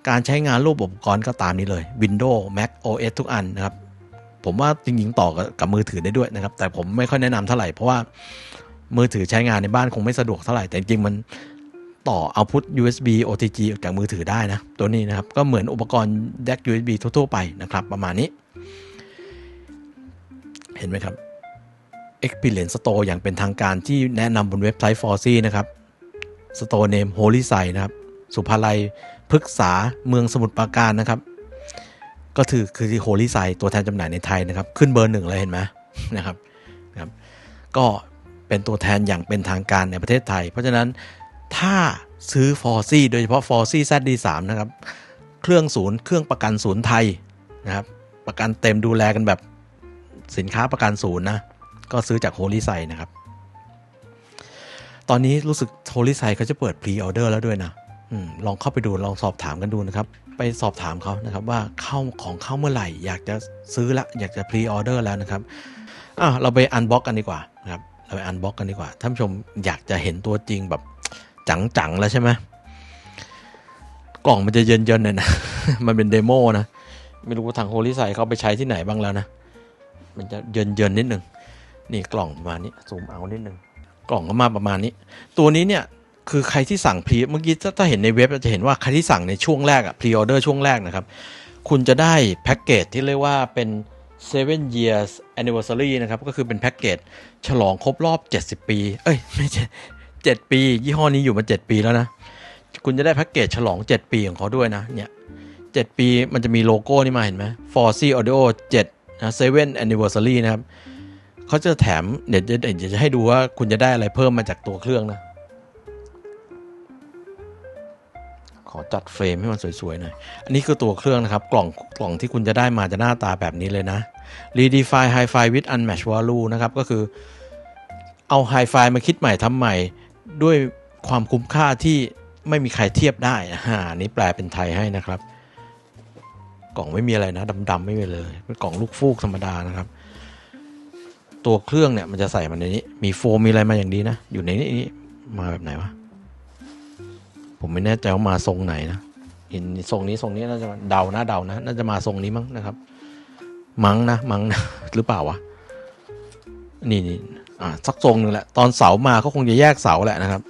การใช้งานรูปอุปกรณ์ก็ตามนี้เลย Windows Mac OS ทุกอันนะครับผมว่าจริงๆต่อกับมือถือได้ด้วยนะครับแต่ผมไม่ค่อยแนะนำเท่าไหร่เพราะว่ามือถือใช้งานในบ้านคงไม่สะดวกเท่าไหร่แต่จริงๆมันต่อเอาพุท USB OTG ออกจากมือถือได้นะตัวนี้นะครับก็เหมือนอุปกรณ์ DAC USB ทั่วๆไปนะครับประมาณนี้เห็นไหมครับ Experience Store อย่างเป็นทางการที่แนะนำบนเว็บไซต์ Forsy นะครับ Store Name Holy Site นะครับสุภาลัยพฤกษาเมืองสมุทรปราการนะครับก็คือที่ Holy Site ตัวแทนจำหน่ายในไทยนะครับขึ้นเบอร์1เลยเห็นไหมนะครับก็เป็นตัวแทนอย่างเป็นทางการในประเทศไทยเพราะฉะนั้นถ้าซื้อ Forsy โดยเฉพาะ Forsy ZD3 นะครับเครื่องประกันศูนย์ไทยนะครับประกันเต็มดูแลกันแบบสินค้าประกันศูนย์นะก็ซื้อจาก Holy Site นะครับตอนนี้รู้สึก Holy Site เขาจะเปิด Pre-order แล้วด้วยนะลองเข้าไปดูลองสอบถามกันดูนะครับไปสอบถามเขานะครับว่าเข้าเมื่อไหร่อยากจะซื้อละอยากจะ Pre-order แล้วนะครับเราไปอันบ็อกกันดีกว่านะครับเราไปอันบ็อกกันดีกว่าท่านผู้ชมอยากจะเห็นตัวจริงแบบจังๆแล้วใช่ไหมกล่องมันจะเยินๆหน่อยนะ มันเป็นเดโมนะไม่รู้ทาง Holy Site เขาไปใช้ที่ไหนบ้างแล้วนะมันจะเยินๆนิดนึงนี่กล่องประมาณนี้ซูมเอานิดนึงกล่องก็มาประมาณนี้ตัวนี้เนี่ยคือใครที่สั่งพรีเมื่อกี้ถ้าเห็นในเว็บจะเห็นว่าใครที่สั่งในช่วงแรกพรีออเดอร์ช่วงแรกนะครับคุณจะได้แพ็กเกจที่เรียกว่าเป็น7 years anniversary นะครับก็คือเป็นแพ็กเกจฉลองครบรอบ70ปีไม่ใช่7ปียี่ห้อนี้อยู่มา7ปีแล้วนะคุณจะได้แพ็กเกจฉลอง7ปีของเขาด้วยนะเนี่ย7ปีมันจะมีโลโก้นี่มาเห็นไหม Forsy Audio 7 นะ7 anniversary นะครับเขาจะแถมเดี๋ยวจะให้ดูว่าคุณจะได้อะไรเพิ่มมาจากตัวเครื่องนะขอจัดเฟรมให้มันสวยๆหน่อยอันนี้คือตัวเครื่องนะครับกล่องที่คุณจะได้มาจะหน้าตาแบบนี้เลยนะ Redefine Hi-Fi with Unmatched Value นะครับก็คือเอา Hi-Fi มาคิดใหม่ทำใหม่ด้วยความคุ้มค่าที่ไม่มีใครเทียบได้อันนี้แปลเป็นไทยให้นะครับกล่องไม่มีอะไรนะดำๆไม่มีเลยเป็นกล่องลูกฟูกธรรมดานะครับตัวเครื่องเนี่ยมันจะใส่มาในนี้มีโฟมมีอะไรมาอย่างดีนะอยู่ในนี้มาแบบไหนวะผมไม่แน่ใจว่ามาทรงไหนนะเห็นทรงนี้น่าจะเดานะน่าจะมาทรงนี้มั้งนะครับมั้งนะหรือเปล่าวะนี่สักทรงนึงแหละตอนเสามาเขาคงจะแยกเสาแหละนะครับ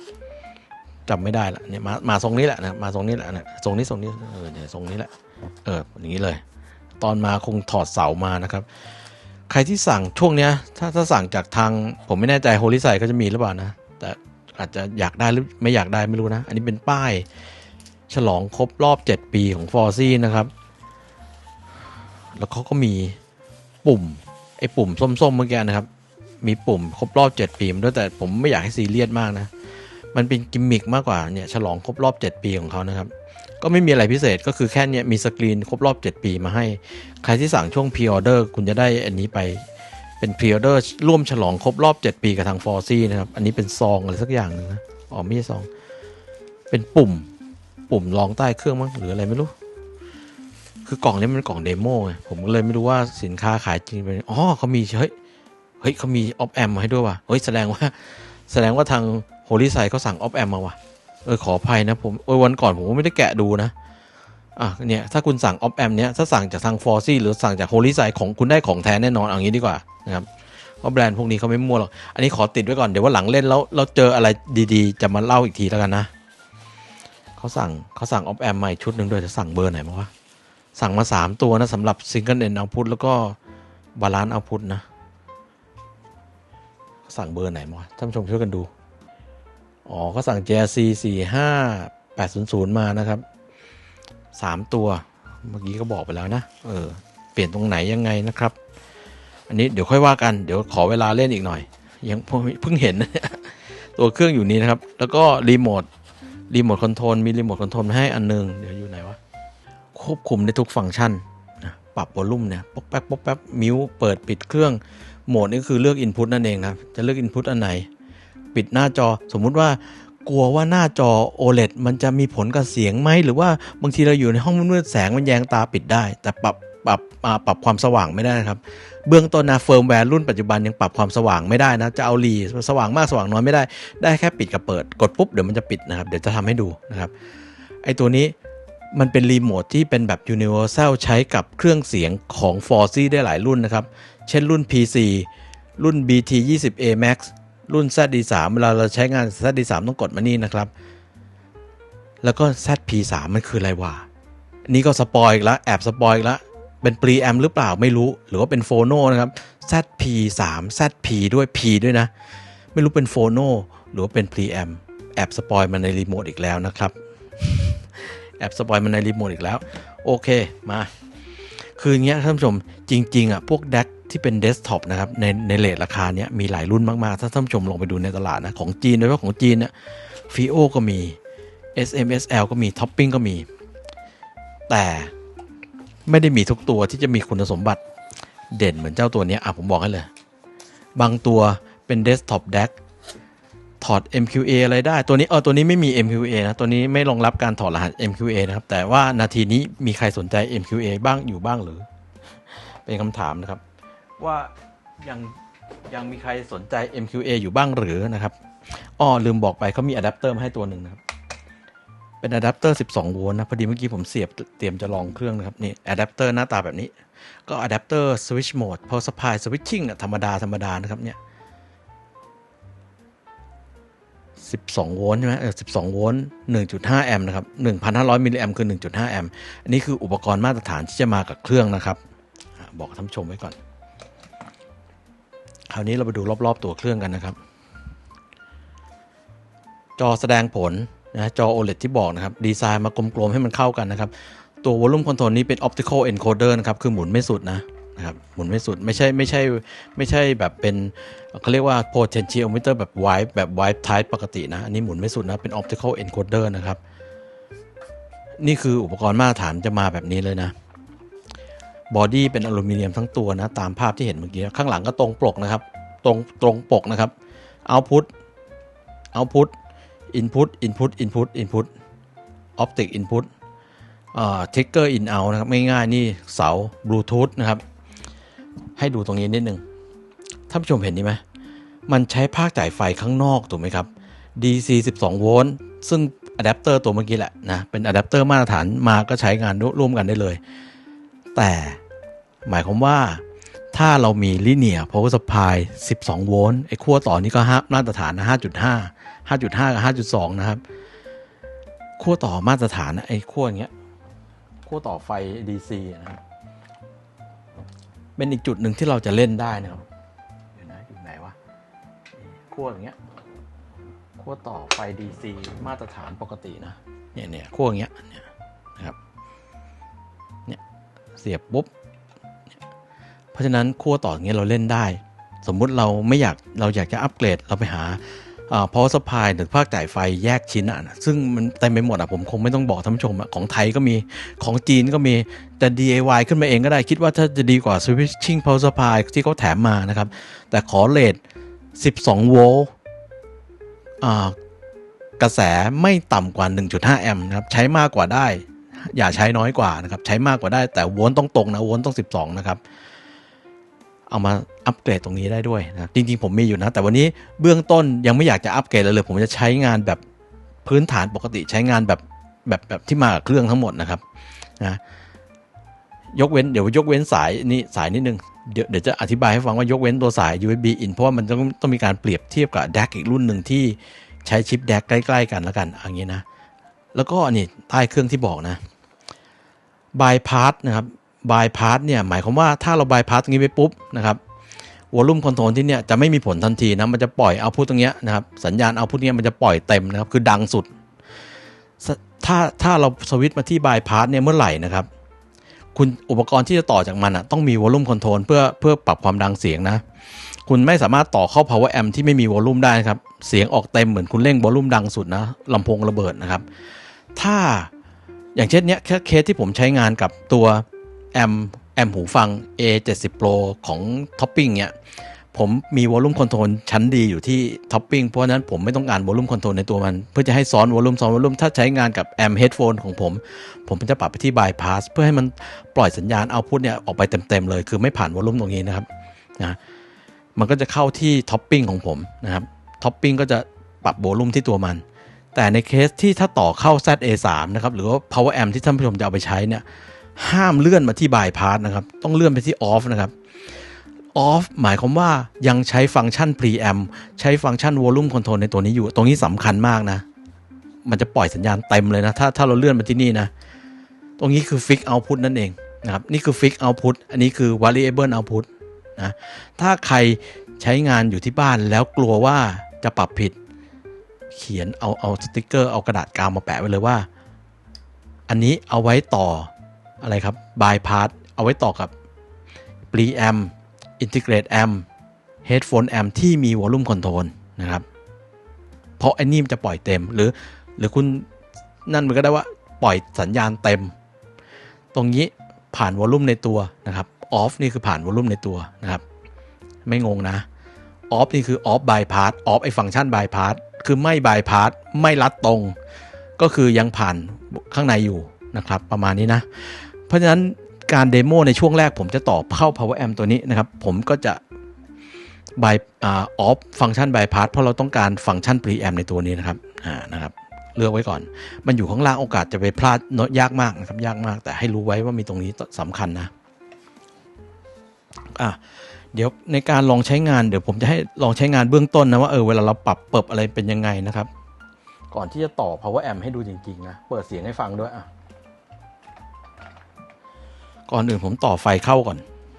จำไม่ได้ละเนี่ยมาทรงนี้แหละนะมาทรงนี้แหละนะทรงนี้เนี่ยทรงนี้แหละอย่างนี้เลยตอนมาคงถอดเสามานะครับใครที่สั่งช่วงเนี้ยถ้าสั่งจากทางผมไม่แน่ใจ Holy Site เขาจะมีหรือเปล่านะแต่อาจจะอยากได้หรือไม่อยากได้ไม่รู้นะอันนี้เป็นป้ายฉลองครบรอบ7ปีของ Forsy นะครับแล้วเขาก็มีปุ่มส้มๆเมื่อกี้นะครับมีปุ่มครบรอบ7ปีมันด้วยแต่ผมไม่อยากให้ซีเรียสมากนะมันเป็นกิมมิคมากกว่าเนี่ยฉลองครบรอบ7ปีของเขานะครับก็ไม่มีอะไรพิเศษก็คือแค่นี้มีสกรีนครบรอบ7ปีมาให้ใครที่สั่งช่วงพรีออเดอร์คุณจะได้อันนี้ไปเป็นพรีออเดอร์ร่วมฉลองครบรอบ7ปีกับทาง Forsy นะครับอันนี้เป็นซองอะไรสักอย่างนึงนะไม่ใช่ซองเป็นปุ่มรองใต้เครื่องมั้งหรืออะไรไม่รู้คือกล่องนี้มันกล่องเดโมไงผมก็เลยไม่รู้ว่าสินค้าขายจริงเป็นเขามีเฮ้ยเขามีออฟแอมมาให้ด้วยว่ะแสดงว่าทาง Holy Site เขาสั่งออฟแอมมาว่ะขออภัยนะผมวันก่อนผมก็ไม่ได้แกะดูนะเนี่ยถ้าคุณสั่งออฟแอมเนี้ยถ้าสั่งจากทาง Forsy หรือสั่งจาก Holy Site ของคุณได้ของแท้แน่นอนอย่างนี้ดีกว่านะครับเพราะแบรนด์พวกนี้เขาไม่มั่วหรอกอันนี้ขอติดไว้ก่อนเดี๋ยวว่าหลังเล่นแล้วเจออะไรดีๆจะมาเล่าอีกทีแล้วกันนะเขาสั่งออฟแอมมาอีกชุดหนึ่งด้วยจะสั่งเบอร์ไหนมาวะสั่งมา3ตัวนะสำหรับ Single End Output แล้วก็ Balance Output นะสั่งเบอร์ไหนมาวะท่านผู้ชมช่วยกันดูเขาสั่ง JRC 45800มานะครับ 3 ตัวเมื่อกี้ก็บอกไปแล้วนะเปลี่ยนตรงไหนยังไงนะครับอันนี้เดี๋ยวค่อยว่ากันเดี๋ยวขอเวลาเล่นอีกหน่อยยังเพิ่งเห็น ตัวเครื่องอยู่นี้นะครับแล้วก็รีโมทคอนโทรลมีรีโมทคอนโทรลให้อันนึงเดี๋ยวอยู่ไหนวะควบคุมได้ทุกฟังก์ชันปรับวอลลุ่มเนี่ยป๊อกแป๊บป๊อกแป๊บมิวเปิดปิดเครื่องโหมดนี่คือเลือกอินพุตนั่นเองครับจะเลือกอินพุตอันไหนปิดหน้าจอสมมุติว่ากลัวว่าหน้าจอ OLED มันจะมีผลกับเสียงไหมหรือว่าบางทีเราอยู่ในห้องมืดๆแสงมันแยงตาปิดได้แต่ปรับความสว่างไม่ได้ครับเบื้องต้นนะเฟิร์มแวร์รุ่นปัจจุบันยังปรับความสว่างไม่ได้นะจะเอารีสว่างมากสว่างน้อยไม่ได้แค่ปิดกับเปิดกดปุ๊บเดี๋ยวมันจะปิดนะครับเดี๋ยวจะทำให้ดูนะครับไอตัวนี้มันเป็นรีโมทที่เป็นแบบ Universal ใช้กับเครื่องเสียงของ Force ได้หลายรุ่นนะครับเช่นรุ่น PC รุ่น BT20A Max รุ่น ZD3 เวลาเราใช้งาน ZD3 ต้องกดมานี่นะครับแล้วก็ ZP3 มันคืออะไรวะนี่ก็สปอยอีกแล้วแอบสปอยอีกแล้วเป็นปรีแอมหรือเปล่าไม่รู้หรือว่าเป็นโฟโนนะครับ ZP3 ZP ด้วย P ด้วยนะไม่รู้เป็นโฟโนหรือว่าเป็นปรีแอมแอบสปอยมาในรีโมทอีกแล้วนะครับ แอบสปอยมาในรีโมทอีกแล้วโอเคมาคืออย่างเงี้ยท่านผู้ชมจริงๆพวกแดกที่เป็นเดสก์ท็อปนะครับในเรทราคาเนี้ยมีหลายรุ่นมากๆถ้าท่านผู้ชมลงไปดูในตลาดนะของจีนโดยเฉพาะของจีนเนี่ยฟีโอก็มี SMSL ก็มีท็อปปิ้งก็มีแต่ไม่ได้มีทุกตัวที่จะมีคุณสมบัติเด่นเหมือนเจ้าตัวนี้ผมบอกให้เลยบางตัวเป็นเดสก์ท็อปแดกถอด MQA อะไรได้ตัวนี้ไม่มี MQA นะตัวนี้ไม่รองรับการถอดรหัส MQA นะครับแต่ว่านาทีนี้มีใครสนใจ MQA บ้างอยู่บ้างหรือเป็นคำถามนะครับว่ายังมีใครสนใจ MQA อยู่บ้างหรือนะครับลืมบอกไปเขามีอะแดปเตอร์มาให้ตัวหนึ่งนะครับเป็นอะแดปเตอร์12โวลต์นะพอดีเมื่อกี้ผมเสียบเตรียมจะลองเครื่องนะครับนี่อะแดปเตอร์หน้าตาแบบนี้ก็อะแดปเตอร์ switch mode power supply switching ธรรมดานะครับเนี่ย12โวลต์ใช่ไหม12โวลต์ 1.5 แอมป์นะครับ 1,500 มิลลิแอมป์คือ 1.5 แอมป์อันนี้คืออุปกรณ์มาตรฐานที่จะมากับเครื่องนะครับบอกท่านผู้ชมไว้ก่อนคราวนี้เราไปดูรอบๆตัวเครื่องกันนะครับจอแสดงผลนะจอ OLED ที่บอกนะครับดีไซน์มากลมๆให้มันเข้ากันนะครับตัว Volume Control นี้เป็น Optical Encoder นะครับคือหมุนไม่สุดนะครับหมุนไม่สุดไม่ใช่แบบเป็นเขาเรียกว่า potentiometer แบบ wipe type ปกตินะอันนี้หมุนไม่สุดนะเป็น Optical Encoder นะครับนี่คืออุปกรณ์มาตรฐานจะมาแบบนี้เลยนะบอดี้เป็นอลูมิเนียมทั้งตัวนะตามภาพที่เห็นเมื่อกี้ข้างหลังก็ตรงปกนะครับตรงปกนะครับ output input optic input trigger in out นะครับง่ายๆนี่เสา Bluetooth นะครับให้ดูตรงนี้นิดนึงท่านผู้ชมเห็นนี่ไหมมันใช้ภาคจ่ายไฟข้างนอกถูกไหมครับ DC 12โวลต์ซึ่งอะแดปเตอร์ตัวเมื่อกี้แหละนะเป็นอะแดปเตอร์มาตรฐานมาก็ใช้งานร่วมกันได้เลยแต่หมายความว่าถ้าเรามี Linear Power Supply 12โวลต์ไอ้ขั้วต่อนี้ก็มาตรฐานนะ 5.5 กับ 5.2 นะครับขั้วต่อมาตรฐานไอ้ขั้วอย่างเงี้ยขั้วต่อไฟ DC นะครับเป็นอีกจุดหนึ่งที่เราจะเล่นได้นะครับอยู่ไหนวะขั้วอย่างเงี้ยขั้วต่อไฟ DC มาตรฐานปกตินะเนี่ยขั้วอย่างเงี้ยนะครับเนี่ยเสียบปุ๊บเพราะฉะนั้นขั้วต่ออย่างเงี้ยเราเล่นได้สมมุติเราอยากจะอัปเกรดเราไปหาpower supply หรือภาคจ่ายไฟแยกชิ้นซึ่งมันเต็มไปหมดผมคงไม่ต้องบอกท่านผู้ชมของไทยก็มีของจีนก็มีแต่ DIY ขึ้นมาเองก็ได้คิดว่าถ้าจะดีกว่า switching power supply ที่เขาแถมมานะครับแต่ขอเรท12โวลต์กระแสไม่ต่ำกว่า 1.5 แอมป์นะครับใช้มากกว่าได้อย่าใช้น้อยกว่านะครับใช้มากกว่าได้แต่โวลต์ต้องตรงนะโวลต์ต้อง12นะครับเอามาอัปเกรดตรงนี้ได้ด้วยนะจริงๆผมมีอยู่นะแต่วันนี้เบื้องต้นยังไม่อยากจะอัปเกรดเลยผมจะใช้งานแบบพื้นฐานปกติใช้งานแบบที่มากับเครื่องทั้งหมดนะครับนะยกเว้นสายนิดนึงเดี๋ยวจะอธิบายให้ฟังว่ายกเว้นตัวสาย USB in เพราะว่ามันต้องมีการเปรียบเทียบกับ DAC อีกรุ่นหนึ่งที่ใช้ชิป DAC ใกล้ๆกันแล้วกันอย่างนี้นะแล้วก็นี่ใต้เครื่องที่บอกนะ bypass นะครับbypass เนี่ยหมายความว่าถ้าเรา bypass ตรงนี้ไปปุ๊บนะครับวอลลุ่มคอนโทรลที่เนี่ยจะไม่มีผลทันทีนะมันจะปล่อยเอาพุตตรงเนี้ยนะครับสัญญาณเอาพุตเนี้ยมันจะปล่อยเต็มนะครับคือดังสุด ถ้าเราสวิตช์มาที่บายพาสเนี่ยเมื่อไหร่นะครับคุณอุปกรณ์ที่จะต่อจากมันต้องมีวอลลุ่มคอนโทรลเพื่อปรับความดังเสียงนะคุณไม่สามารถต่อเข้า power amp ที่ไม่มีวอลลุ่มได้ครับเสียงออกเต็มเหมือนคุณเร่งวอลลุ่มดังสุดนะลำโพงระเบิดนะครับถ้าอย่างเช่นเนี้ยเคสที่ผมใช้งานกับตัวแอมหูฟัง A70 Pro ของ Topping เนี่ยผมมีวอลลุ่มคอนโทรลชั้นดีอยู่ที่ Topping เพราะฉะนั้นผมไม่ต้องการวอลลุ่มคอนโทรลในตัวมันเพื่อจะให้ซ้อนวอลลุ่มถ้าใช้งานกับแอมเฮดโฟนของผมจะปรับไปที่ bypass เพื่อให้มันปล่อยสัญญาณเอาพุตเนี่ยออกไปเต็มเลยคือไม่ผ่านวอลลุ่มตรงนี้นะครับนะมันก็จะเข้าที่ Topping ของผมนะครับ Topping ก็จะปรับวอลลุ่มที่ตัวมันแต่ในเคสที่ถ้าต่อเข้า ZA3 นะครับหรือว่า power amp ที่ท่านผู้ชมจะเอาไปใช้เนี่ยห้ามเลื่อนมาที่ bypass นะครับต้องเลื่อนไปที่ off นะครับ off หมายความว่ายังใช้ฟังก์ชัน preamp ใช้ฟังก์ชัน volume control ในตัวนี้อยู่ตรงนี้สำคัญมากนะมันจะปล่อยสัญญาณเต็มเลยนะถ้าเราเลื่อนมาที่นี่นะตรงนี้คือ fix output นั่นเองนะครับนี่คือ fix output อันนี้คือ variable output นะถ้าใครใช้งานอยู่ที่บ้านแล้วกลัวว่าจะปรับผิดเขียนเอาสติ๊กเกอร์เอากระดาษกาวมาแปะไว้เลยว่าอันนี้เอาไว้ต่ออะไรครับ bypass เอาไว้ต่อกับ preamp integrate amp headphone amp ที่มี volume control นะครับเพราะไอ้นี่มันจะปล่อยเต็มหรือคุณนั่นมันก็ได้ว่าปล่อยสัญญาณเต็มตรงนี้ผ่าน volume ในตัวนะครับ off นี่คือผ่าน volume ในตัวนะครับไม่งงนะ off นี่คือ off bypass off ไอ้ฟังก์ชัน bypass คือไม่ bypass ไม่ลัดตรงก็คือยังผ่านข้างในอยู่นะครับประมาณนี้นะเพราะฉะนั้นการเดโมในช่วงแรกผมจะต่อเข้า power amp ตัวนี้นะครับผมก็จะoff ฟังก์ชัน bypass เพราะเราต้องการฟังก์ชัน preamp ในตัวนี้นะครับนะครับเลือกไว้ก่อนมันอยู่ข้างล่างโอกาสจะไปพลาดยากมากนะครับยากมากแต่ให้รู้ไว้ว่ามีตรงนี้สำคัญนะเดี๋ยวในการลองใช้งานเดี๋ยวผมจะให้ลองใช้งานเบื้องต้นนะว่าเวลาเราปรับเปิดอะไรเป็นยังไงนะครับก่อนที่จะต่อ power amp ให้ดูจริงๆนะเปิดเสียงให้ฟังด้วยก่อนอื่นผมต่อไฟเข้าก่อน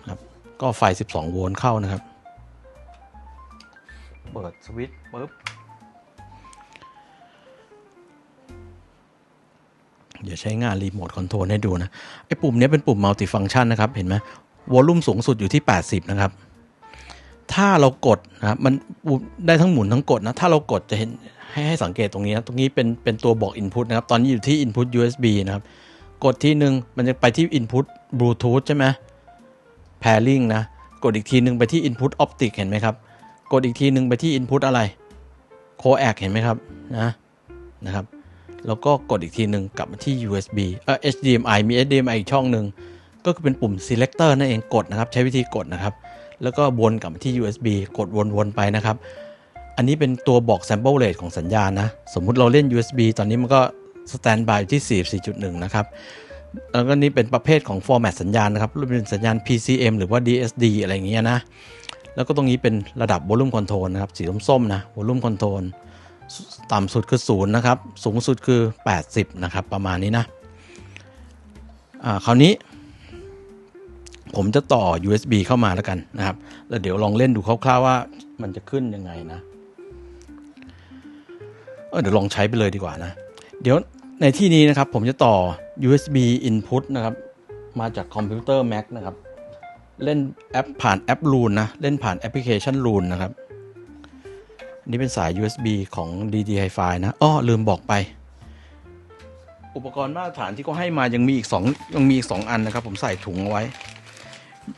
ครับก็ไฟ12โวลต์เข้านะครับเปิดสวิตช์ปุ๊บเดี๋ยวใช้งานรีโมทคอนโทรลให้ดูนะไอ้ปุ่มนี้เป็นปุ่มมัลติฟังก์ชันนะครับเห็นไหมวอลลุ่มสูงสุดอยู่ที่80นะครับถ้าเรากดนะมันได้ทั้งหมุนทั้งกดนะถ้าเรากดจะเห็นให้สังเกตตรงนี้นะตรงนี้เป็นตัวบอก Input นะครับตอนนี้อยู่ที่ Input USB นะครับกดทีนึงมันจะไปที่ Input Bluetooth ใช่ไหม Pairing นะกดอีกทีนึงไปที่ Input Optic เห็นไหมครับกดอีกทีนึงไปที่ Input อะไร Coax เห็นไหมครับนะครับแล้วก็กดอีกทีนึงกลับมาที่ USB HDMI มี HDMI อีกช่องนึงก็คือเป็นปุ่ม Selector นั่นเองกดนะครับใช้วิธีกดนะครับแล้วก็วนกลับมาที่ USB กดวนๆไปนะครับอันนี้เป็นตัวบอก sample rate ของสัญญาณนะสมมุติเราเล่น USB ตอนนี้มันก็ standby อยู่ที่ 44.1 นะครับแล้วก็นี่เป็นประเภทของ format สัญญาณนะครับเป็นสัญญาณ PCM หรือว่า DSD อะไรอย่างเงี้ยนะแล้วก็ตรงนี้เป็นระดับ volume control นะครับสีส้มๆนะ volume control ต่ำสุดคือ0นะครับสูงสุดคือ80นะครับประมาณนี้นะคราวนี้ผมจะต่อ USB เข้ามาแล้วกันนะครับแล้วเดี๋ยวลองเล่นดูคร่าวๆว่ามันจะขึ้นยังไงนะเดี๋ยวลองใช้ไปเลยดีกว่านะเดี๋ยวในที่นี้นะครับผมจะต่อ USB input นะครับมาจากคอมพิวเตอร์ Mac นะครับเล่นแอปผ่านแอป Roon นะเล่นผ่านแอปพลิเคชัน Roon นะครับอันนี้เป็นสาย USB ของ DD Hi-Fi นะลืมบอกไปอุปกรณ์มาตรฐานที่เขาให้มายังมีอีก2อันนะครับผมใส่ถุงเอาไว้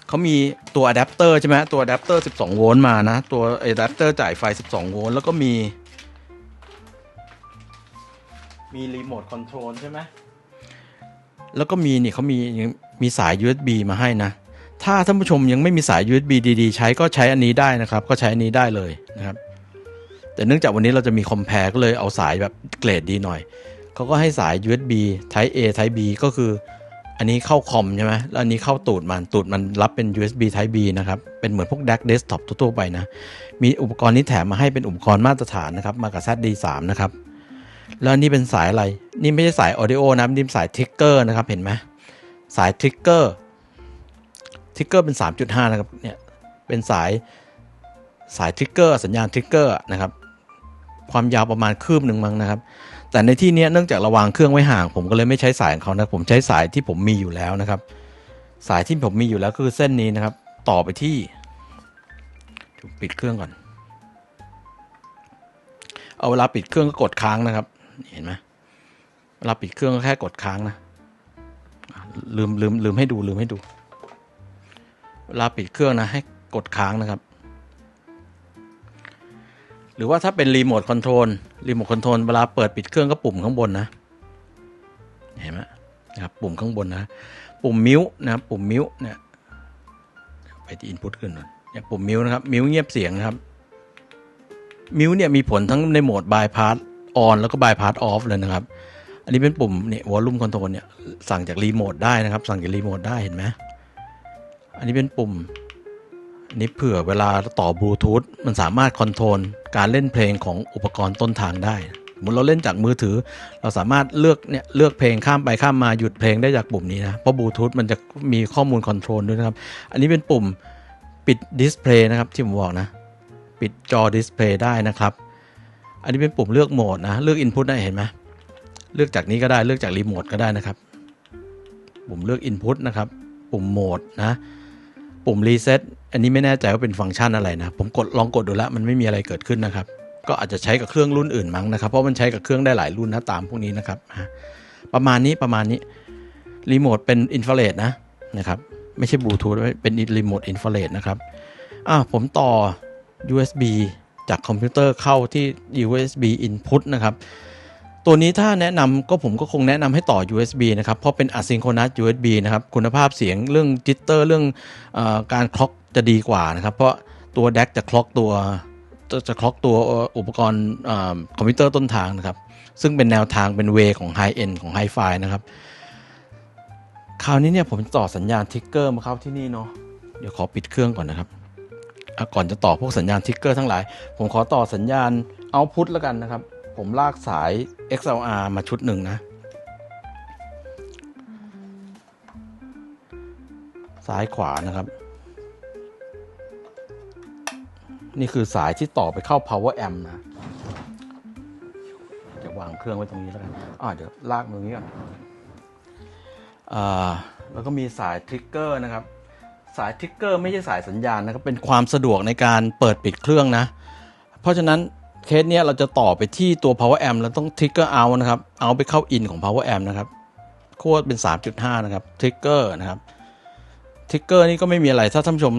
เขามีตัวอะแดปเตอร์ใช่ไหมตัวอะแดปเตอร์12โวลต์มานะตัวอะแดปเตอร์จ่ายไฟ12โวลต์แล้วก็มีรีโมทคอนโทรลใช่ไหมแล้วก็เขามีสาย USB มาให้นะถ้าท่านผู้ชมยังไม่มีสาย USB ดีๆใช้ก็ใช้อันนี้ได้นะครับก็ใช้อันนี้ได้เลยนะครับแต่เนื่องจากวันนี้เราจะมีคอมแพร์ก็เลยเอาสายแบบเกรดดีหน่อยเขาก็ให้สาย USB Type A Type B ก็คืออันนี้เข้าคอมใช่ไหมแล้วอันนี้เข้าตูดมันรับเป็น USB Type B นะครับเป็นเหมือนพวก DAC Desktop ทั่วๆไปนะมีอุปกรณ์นี้แถมมาให้เป็นอุปกรณ์มาตรฐานนะครับมากับ ZD3 นะครับแล้วนี่เป็นสายอะไรนี่ไม่ใช่สาย Audio นะนี่เป็นสาย Trigger นะครับเห็นไหมสาย Trigger เป็น 3.5 นะครับเนี่ยเป็นสาย Trigger สัญญาณ Trigger นะครับความยาวประมาณคืบหนึ่งมั้งนะครับ แต่ในที่นี้เนื่องจากเราวางเครื่องไว้ห่างผมก็เลยไม่ใช้สายของเขานะผมใช้สายที่ผมมีอยู่แล้วนะครับสายที่ผมมีอยู่แล้วคือเส้นนี้นะครับต่อไปที่ปิดเครื่องก่อนเอาเวลาปิดเครื่องก็กดค้างนะครับเห็นไหมเวลาปิดเครื่องก็แค่กดค้างนะลืมให้ดูเวลาปิดเครื่องนะให้กดค้างนะครับหรือว่าถ้าเป็นรีโมทคอนโทรลเวลาเปิดปิดเครื่องก็ปุ่มข้างบนนะเห็นไหมนะครับปุ่มข้างบนนะปุ่มมิวนะครับปุ่มมิวเนี่ยไปที่อินพุตขึ้นหน่อยเนี่ยปุ่มมิวนะครับมิวเงียบเสียงนะครับมิวเนี่ยมีผลทั้งในโหมดบายพาสออนแล้วก็บายพาสออฟเลยนะครับอันนี้เป็นปุ่มเนี่ยวอลลุ่มคอนโทรลเนี่ยสั่งจากรีโมทได้นะครับสั่งจากรีโมทได้เห็นไหมอันนี้เป็นปุ่มนี้เผื่อเวลาต่อบลูทูธมันสามารถคอนโทรลการเล่นเพลงของอุปกรณ์ต้นทางได้สมมติเราเล่นจากมือถือเราสามารถเลือกเพลงข้ามไปข้ามมาหยุดเพลงได้จากปุ่มนี้นะเพราะบลูทูธมันจะมีข้อมูลคอนโทรลด้วยนะครับอันนี้เป็นปุ่มปิดดิสเพลย์นะครับที่ผมบอกนะปิดจอดิสเพลย์ได้นะครับอันนี้เป็นปุ่มเลือกโหมดนะเลือกอินพุตได้เห็นไหมเลือกจากนี้ก็ได้เลือกจากรีโมทก็ได้นะครับปุ่มเลือกอินพุตนะครับปุ่มโหมดนะปุ่มรีเซ็ตอันนี้ไม่แน่ใจว่าเป็นฟังก์ชันอะไรนะผมลองกดดูแล้วมันไม่มีอะไรเกิดขึ้นนะครับก็อาจจะใช้กับเครื่องรุ่นอื่นมั้งนะครับเพราะมันใช้กับเครื่องได้หลายรุ่นนะตามพวกนี้นะครับประมาณนี้รีโมทเป็นอินฟราเรดนะครับไม่ใช่บลูทูธเป็นรีโมทอินฟราเรดนะครับผมต่อ USB จากคอมพิวเตอร์เข้าที่ USB input นะครับตัวนี้ถ้าแนะนำก็ผมก็คงแนะนำให้ต่อ USB นะครับเพราะเป็น asynchronous USB นะครับคุณภาพเสียงเรื่องจิตเตอร์เรื่องการคล็อกจะดีกว่านะครับเพราะตัว DAC จะคล็อกตัวอุปกรณ์คอมพิวเตอร์ต้นทางนะครับซึ่งเป็นแนวทางเป็น way ของ high end ของ Hi-Fi นะครับคราวนี้เนี่ยผมต่อสัญญาณทิกเกอร์มาเข้าที่นี่เนาะเดี๋ยวขอปิดเครื่องก่อนนะครับก่อนจะต่อพวกสัญญาณทิกเกอร์ทั้งหลายผมขอต่อสัญญาณ output แล้วกันนะครับผมลากสาย XLR มาชุดหนึ่งนะซ้ายขวานะครับนี่คือสายที่ต่อไปเข้า power amp นะจะวางเครื่องไว้ตรงนี้แล้วกันเดี๋ยวลากตรงนี้ก่อนแล้วก็มีสายทริกเกอร์นะครับสายทริกเกอร์ไม่ใช่สายสัญญาณนะครับเป็นความสะดวกในการเปิดปิดเครื่องนะเพราะฉะนั้นเคสนี้เราจะต่อไปที่ตัว power amp แล้วต้องทริกเกอร์เอานะครับเอาไปเข้าอินของ power amp นะครับขั้วเป็น 3.5 นะครับทริกเกอร์นะครับทริกเกอร์นี่ก็ไม่มีอะไรถ้าท่านผู้ชม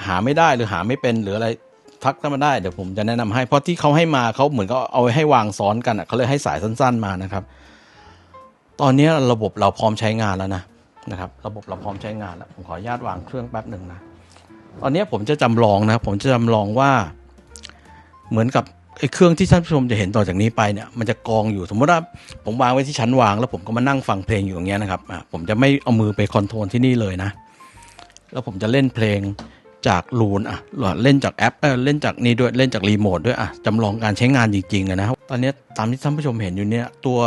หาไม่ได้หรือหาไม่เป็นหรืออะไรทักเข้ามาได้เดี๋ยวผมจะแนะนำให้เพราะที่เขาให้มาเขาเหมือนก็เอาให้วางซ้อนกันเขาเลยให้สายสั้นๆมานะครับตอนนี้ระบบเราพร้อมใช้งานแล้วนะครับระบบเราพร้อมใช้งานแล้วผมขออนุญาตวางเครื่องแป๊บหนึ่งนะตอนนี้ผมจะจำลองนะผมจะจำลองว่าเหมือนกับไอ้เครื่องที่ท่านผู้ชมจะเห็นต่อจากนี้ไปเนี่ยมันจะกองอยู่สมมติว่าผมวางไว้ที่ชั้นวางแล้วผมก็มานั่งฟังเพลงอยู่อย่างเงี้ยนะครับผมจะไม่เอามือไปคอนโทรลที่นี่เลยนะแล้วผมจะเล่นเพลงจากรูนเล่นจากแอปเล่นจากนี่ด้วยเล่นจากรีโมทด้วยจำลองการใช้งานจริงๆนะตอนนี้ตามที่ท่านผู้ชมเห็นอยู่เนี่ยตัว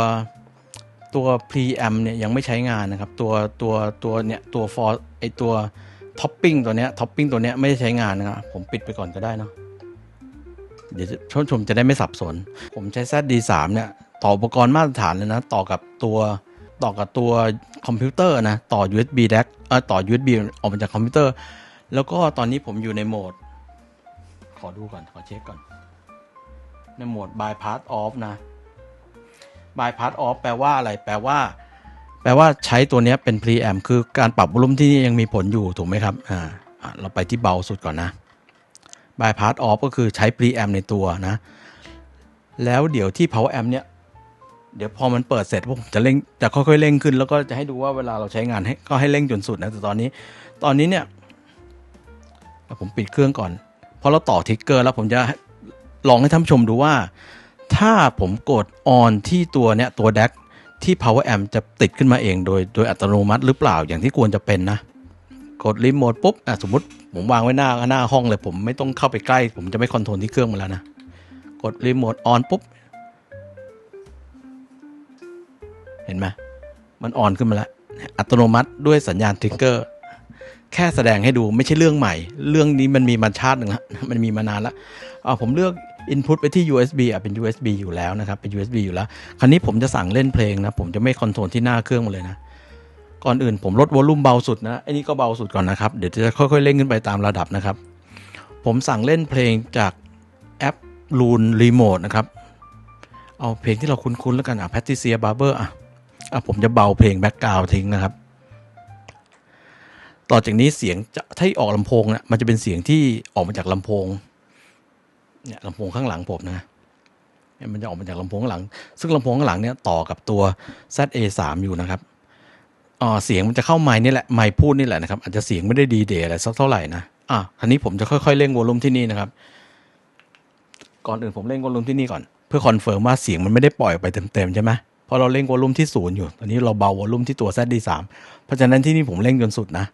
preamp เนี่ยยังไม่ใช้งานนะครับตัวเนี่ยตัว for ไอตัวท็อปปิ้งตัวเนี้ยไม่ได้ใช้งานนะครับผมปิดไปก่อนก็ได้เนาะเดี๋ยวท่านผู้ชมจะได้ไม่สับสนผมใช้ ZD3 เนี่ยต่ออุปกรณ์มาตรฐานเลยนะต่อกับตัวคอมพิวเตอร์นะต่อ USB DAC ต่อ USB ออกมาจากคอมพิวเตอร์แล้วก็ตอนนี้ผมอยู่ในโหมดขอดูก่อนขอเช็คก่อนในโหมด bypass off นะ bypass off แปลว่าอะไรแปลว่าใช้ตัวนี้เป็น preamp คือการปรับวอลลุ่มที่นี่ยังมีผลอยู่ถูกไหมครับเราไปที่เบาสุดก่อนนะ bypass off ก็คือใช้ preamp ในตัวนะแล้วเดี๋ยวที่ power amp เนี่ยเดี๋ยวพอมันเปิดเสร็จผมจะค่อยๆเร่งขึ้นแล้วก็จะให้ดูว่าเวลาเราใช้งานก็ให้เร่งจนสุดนะแต่ตอนนี้เนี่ยผมปิดเครื่องก่อนเพราะเราต่อทริกเกอร์แล้วผมจะลองให้ท่านผู้ชมดูว่าถ้าผมกด on ที่ตัวเนี้ยตัว DAC ที่ power amp จะติดขึ้นมาเองโดยอัตโนมัติหรือเปล่าอย่างที่ควรจะเป็นนะกดรีโมทปุ๊บสมมุติผมวางไว้หน้าห้องเลยผมไม่ต้องเข้าไปใกล้ผมจะไม่คอนโทรลที่เครื่องมาแล้วนะกดรีโมท on ปุ๊บเห็นไหมมันออนขึ้นมาแล้วอัตโนมัติด้วยสัญญาณทริกเกอร์แค่แสดงให้ดูไม่ใช่เรื่องใหม่เรื่องนี้มันมีมาชาติหนึ่งแล้วมันมีมานานแล้วผมเลือก input ไปที่ USB เป็น USB อยู่แล้วนะครับเป็น USB อยู่แล้วคราวนี้ผมจะสั่งเล่นเพลงนะผมจะไม่คอนโทรลที่หน้าเครื่องมาเลยนะก่อนอื่นผมลดวอลลุ่มเบาสุดนะไอ้นี่ก็เบาสุดก่อนนะครับเดี๋ยวจะค่อยๆเล่นขึ้นไปตามระดับนะครับผมสั่งเล่นเพลงจากแอป Loon Remote นะครับเอาเพลงที่เราคุ้นๆแล้วกัน Patricia Barber ผมจะเบาเพลงแบ็คกราวด์ทิ้งนะครับต่อจากนี้เสียงจะถ้าออกลำโพงนะมันจะเป็นเสียงที่ออกมาจากลำโพงเนี่ยลำโพงข้างหลังผมนะมันจะออกมาจากลำโพงข้างหลังซึ่งลำโพงข้างหลังเนี่ยต่อกับตัว ZA3 อยู่นะครับเสียงมันจะเข้าไมค์นี่แหละไมค์พูดนี่แหละนะครับอาจจะเสียงไม่ได้ดีเดย์อะไรสักเท่าไหร่นะคราวนี้ผมจะค่อยๆเร่งวอลลุ่มที่นี่นะครับก่อนอื่นผมเร่งวอลลุ่มที่นี่ก่อนเพื่อคอนเฟิร์มว่าเสียงมันไม่ได้ปล่อยไปเต็มๆใช่ไหมพอเราเร่งวอลลุ่มที่0อยู่ตอนนี้เราเบาวอลลุ่มที่ตัว ZD3 เพราะฉะนั้นที่นี่ผมเร่งจนสุดนะ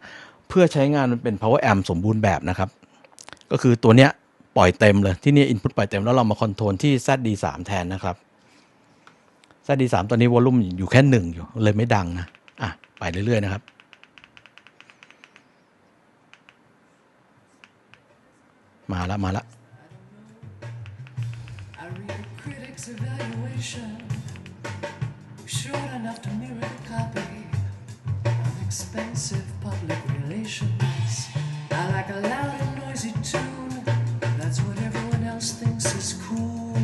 เพื่อใช้งานมันเป็น power amp สมบูรณ์แบบนะครับก็คือตัวเนี้ยปล่อยเต็มเลยที่นี่ input ปล่อยเต็มแล้วเรามาคอนโทรลที่ ZD3 แทนนะครับ ZD3 ตอนนี้วอลลุ่มอยู่แค่1อยู่เลยไม่ดังนะไปเรื่อยๆนะครับมาละ Short enough to mirror a copy of expensive public relations. I like a loud and noisy tune. That's what everyone else thinks is cool.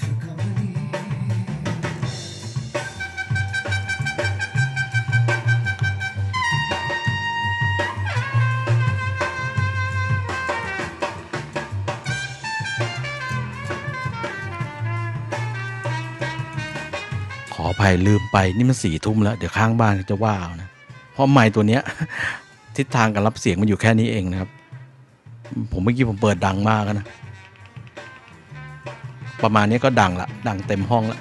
For company. ขออภัยลืมไปนี่มัน4 ทุ่มแล้วเดี๋ยวข้างบ้านจะว่าเอานะเพราะไมค์ตัวเนี้ย ทิศทางการรับเสียงมันอยู่แค่นี้เองนะครับผมเมื่อกี้ผมเปิดดังมากนะประมาณนี้ก็ดังละดังเต็มห้องละ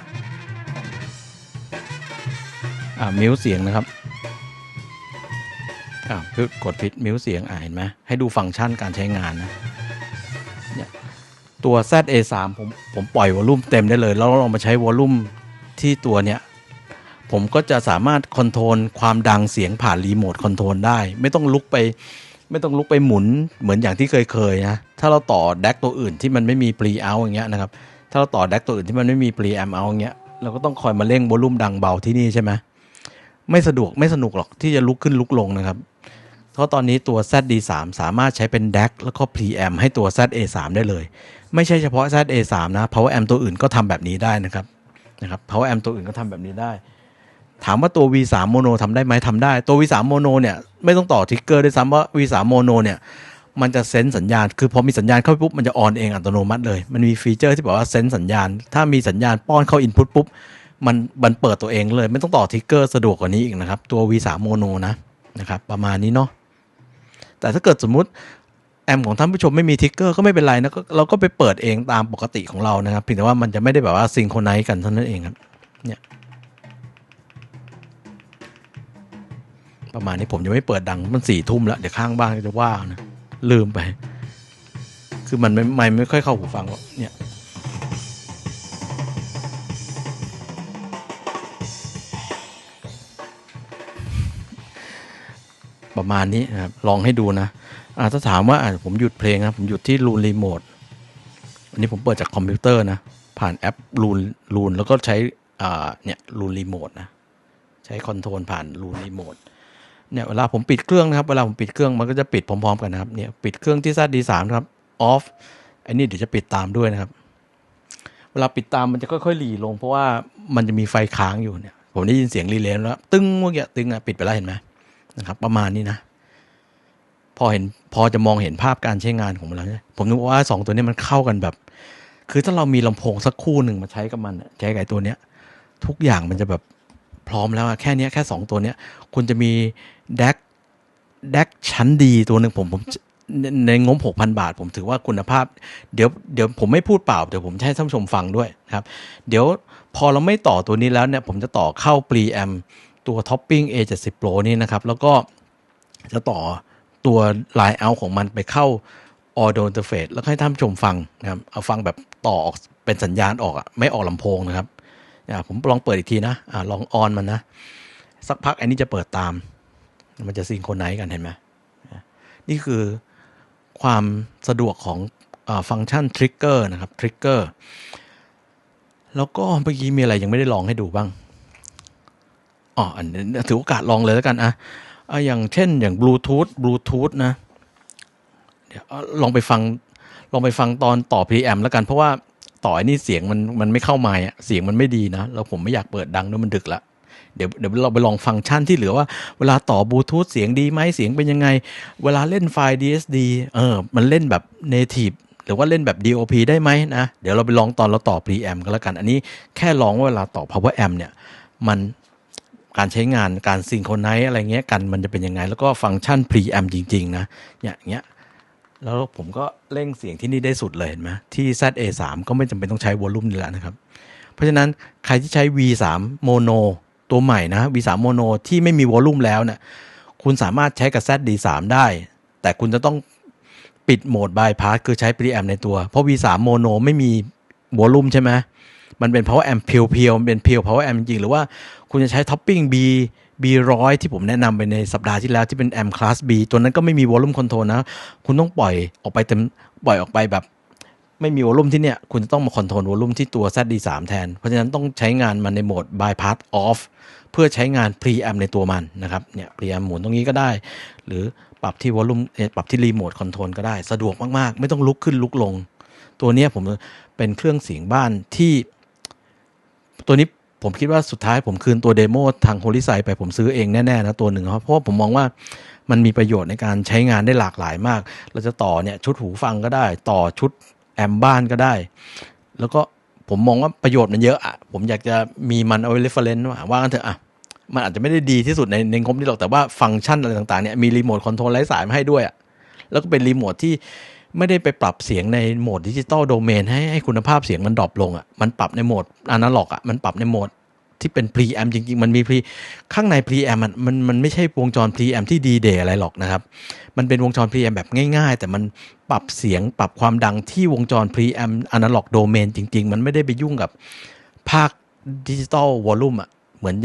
มิวเสียงนะครับกดผิดมิวเสียงเห็นไหมให้ดูฟังก์ชันการใช้งานนะเนี่ยตัว ZA3 ผมปล่อยวอลลุ่มเต็มได้เลยแล้วเรามาใช้วอลลุ่มที่ตัวเนี้ยผมก็จะสามารถคอนโทรลความดังเสียงผ่านรีโมทคอนโทรลได้ไม่ต้องลุกไปหมุนเหมือนอย่างที่เคยนะถ้าเราต่อแดกตัวอื่นที่มันไม่มีพรีเอาอย่างเงี้ยนะครับถ้าเราต่อแดกตัวอื่นที่มันไม่มีพรีแอมเอาอย่างเงี้ยเราก็ต้องคอยมาเร่งวอลลุ่มดังเบาที่นี่ใช่ไหมไม่สะดวกไม่สนุกหรอกที่จะลุกขึ้นลุกลงนะครับเพราะตอนนี้ตัว ZD3 สามารถใช้เป็นแดกแล้วก็พรีแอมให้ตัว ZA3 ได้เลยไม่ใช่เฉพาะ ZA3 นะ Power Amp ตัวอื่นก็ทำแบบนี้ได้นะครับPower Amp ตัวอื่นก็ทำแบบนี้ได้ถามว่าตัว V3 Mono ทำได้ไหมทำได้ตัว V3 Mono เนี่ยไม่ต้องต่อทริกเกอร์ด้วยซ้ำว่า V3 Mono เนี่ยมันจะเซนส์สัญญาณคือพอมีสัญญาณเข้าไปปุ๊บมันจะออนเองอัตโนมัติเลยมันมีฟีเจอร์ที่บอกว่าเซนส์สัญญาณถ้ามีสัญญาณป้อนเข้า Input ปุ๊บมันเปิดตัวเองเลยไม่ต้องต่อทริกเกอร์สะดวกกว่านี้อีกนะครับตัว V3 Mono นะครับประมาณนี้เนาะแต่ถ้าเกิดสมมุติแอมของท่านผู้ชมไม่มีทริกเกอร์ก็ไม่เป็นไรนะเราก็ไปเปิดเองตามปกติของเรานะครับเพียงแต่ว่ามันจะไม่ได้แบบว่าซิงโครไนซ์กันเท่านั้นเองครับเนี่ยประมาณนี้ผมยังไม่เปิดดังมัน4 ทุ่มแล้วเดี๋ยวข้างบ้านจะว่านะลืมไปคือมันไม่ค่อยเข้าหูฟังหรอกเนี่ยประมาณนี้นะครับลองให้ดูนะถ้าถามว่าผมหยุดเพลงนะผมหยุดที่รูนรีโมทอันนี้ผมเปิดจากคอมพิวเตอร์นะผ่านแอปรูนแล้วก็ใช้เนี่ยรูนรีโมทนะใช้คอนโทรลผ่านรูนรีโมทเนี่ยเวลาผมปิดเครื่องนะครับเวลาผมปิดเครื่องมันก็จะปิดพร้อมๆกันนะครับเนี่ยปิดเครื่องที่ ZD3 ครับออฟไอ้นี่เดี๋ยวจะปิดตามด้วยนะครับเวลาปิดตามมันจะค่อยๆหลีลงเพราะว่ามันจะมีไฟค้างอยู่เนี่ยผมได้ยินเสียงรีเลย์แล้วตึ้งเมื่อกี้ตึ้งปิดไปแล้วเห็นไหมนะครับประมาณนี้นะพอจะมองเห็นภาพการใช้งานของมันแล้วเนี่ยผมนึกว่า2ตัวนี้มันเข้ากันแบบคือถ้าเรามีลำโพงสักคู่หนึ่งมาใช้กับมันใช้กับตัวเนี้ยทุกอย่างมันจะแบบพร้อมแล้วแค่นี้แค่2ตัวเนี้ยคุณจะมีแดกชั้นดีตัวหนึ่งผมในงบ 6,000 บาทผมถือว่าคุณภาพเดี๋ยวผมไม่พูดเปล่าเดี๋ยวผมให้ท่านผู้ชมฟังด้วยนะครับเดี๋ยวพอเราไม่ต่อตัวนี้แล้วเนี่ยผมจะต่อเข้า Preamp ตัว Topping A70 Pro นี่นะครับแล้วก็จะต่อตัว Line Out ของมันไปเข้า Audio Interface แล้วให้ท่านผู้ชมฟังนะครับเอาฟังแบบต่อออกเป็นสัญญาณออกไม่ออกลำโพงนะครับผมลองเปิดอีกทีนะลองออนมันนะสักพักอันนี้จะเปิดตามมันจะซิงโครไนซ์กันเห็นไหมนี่คือความสะดวกของ ฟังก์ชัน trigger นะครับ trigger แล้วก็เมื่อกี้มีอะไรยังไม่ได้ลองให้ดูบ้างอันนี้ถือโอกาสลองเลยแล้วกันอย่างเช่นอย่าง Bluetooth นะเดี๋ยวลองไปฟังตอนต่อ preamp แล้วกันเพราะว่าต่อไอ้นี่เสียงมันไม่เข้าไมค์เสียงมันไม่ดีนะแล้วผมไม่อยากเปิดดังด้วยมันดึกละเดี๋ยวเราไปลองฟังก์ชันที่เหลือว่าเวลาต่อบลูทูธเสียงดีไหมเสียงเป็นยังไงเวลาเล่นไฟล์ DSD มันเล่นแบบ native หรือว่าเล่นแบบ DOP ได้ไหมนะเดี๋ยวเราไปลองตอนเราต่อ preamp กันแล้วกันอันนี้แค่ลองว่าเวลาต่อ power amp เนี่ยมันการใช้งานการซิงโครไนซ์อะไรเงี้ยกันมันจะเป็นยังไงแล้วก็ฟังก์ชัน preamp จริงๆนะอย่างเงี้ยแล้วผมก็เร่งเสียงที่นี่ได้สุดเลยเห็นไหมที่ ZA3 ก็ไม่จำเป็นต้องใช้วอลลุ่มนี่แหละนะครับเพราะฉะนั้นใครที่ใช้ V3 Mono ตัวใหม่นะ V3 Mono ที่ไม่มีวอลลุ่มแล้วเนี่ยคุณสามารถใช้กับ ZD3 ได้แต่คุณจะต้องปิดโหมด bypass คือใช้ preamp ในตัวเพราะ V3 Mono ไม่มีวอลลุ่มใช่ไหมมันเป็น power amp เพียวๆมันเป็นเพียว power amp จริงๆหรือว่าคุณจะใช้ท็อปปิ้ง B100 ที่ผมแนะนำไปในสัปดาห์ที่แล้วที่เป็น amp class B ตัวนั้นก็ไม่มีวอลลุ่มคอนโทรลนะคุณต้องปล่อยออกไปแบบไม่มีวอลลุ่มที่เนี่ยคุณจะต้องมาคอนโทรลวอลลุ่มที่ตัว ZD3 แทนเพราะฉะนั้นต้องใช้งานมันในโหมด bypass off เพื่อใช้งาน preamp ในตัวมันนะครับเนี่ย preamp หมุนตรงนี้ก็ได้หรือปรับที่วอลลุ่มปรับที่รีโมทคอนโทรลก็ได้สะดวกมากๆไม่ต้องลุกขึ้นลุกลงตัวนี้ผมเป็นเครื่องเสียงบ้านที่ตัวนี้ผมคิดว่าสุดท้ายผมคืนตัวเดโมทางโฮลิไซไปผมซื้อเองแน่ๆนะตัวหนึ่งเพราะว่าผมมองว่ามันมีประโยชน์ในการใช้งานได้หลากหลายมากเราจะต่อเนี่ยชุดหูฟังก็ได้ต่อชุดแอมบ้านก็ได้แล้วก็ผมมองว่าประโยชน์มันเยอะผมอยากจะมีมันเอาไว้ reference ว่ากันเถอะมันอาจจะไม่ได้ดีที่สุดในงบนี้หรอกแต่ว่าฟังก์ชันอะไรต่างๆเนี่ยมีรีโมทคอนโทรลไร้สายมาให้ด้วยแล้วก็เป็นรีโมทที่ไม่ได้ไปปรับเสียงในโหมดดิจิตอลโดเมนให้คุณภาพเสียงมันดรอปลงมันปรับในโหมดอนาล็อกมันปรับในโหมดที่เป็น preamp จริงๆมันมีข้างใน preamp มันไม่ใช่วงจร preamp ที่ดีเดย์อะไรหรอกนะครับมันเป็นวงจร preamp แบบง่ายๆแต่มันปรับเสียงปรับความดังที่วงจร preamp อนาล็อกโดเมนจริงๆมันไม่ได้ไปยุ่งกับภาคดิจิตอลวอลลุ่มเหมือน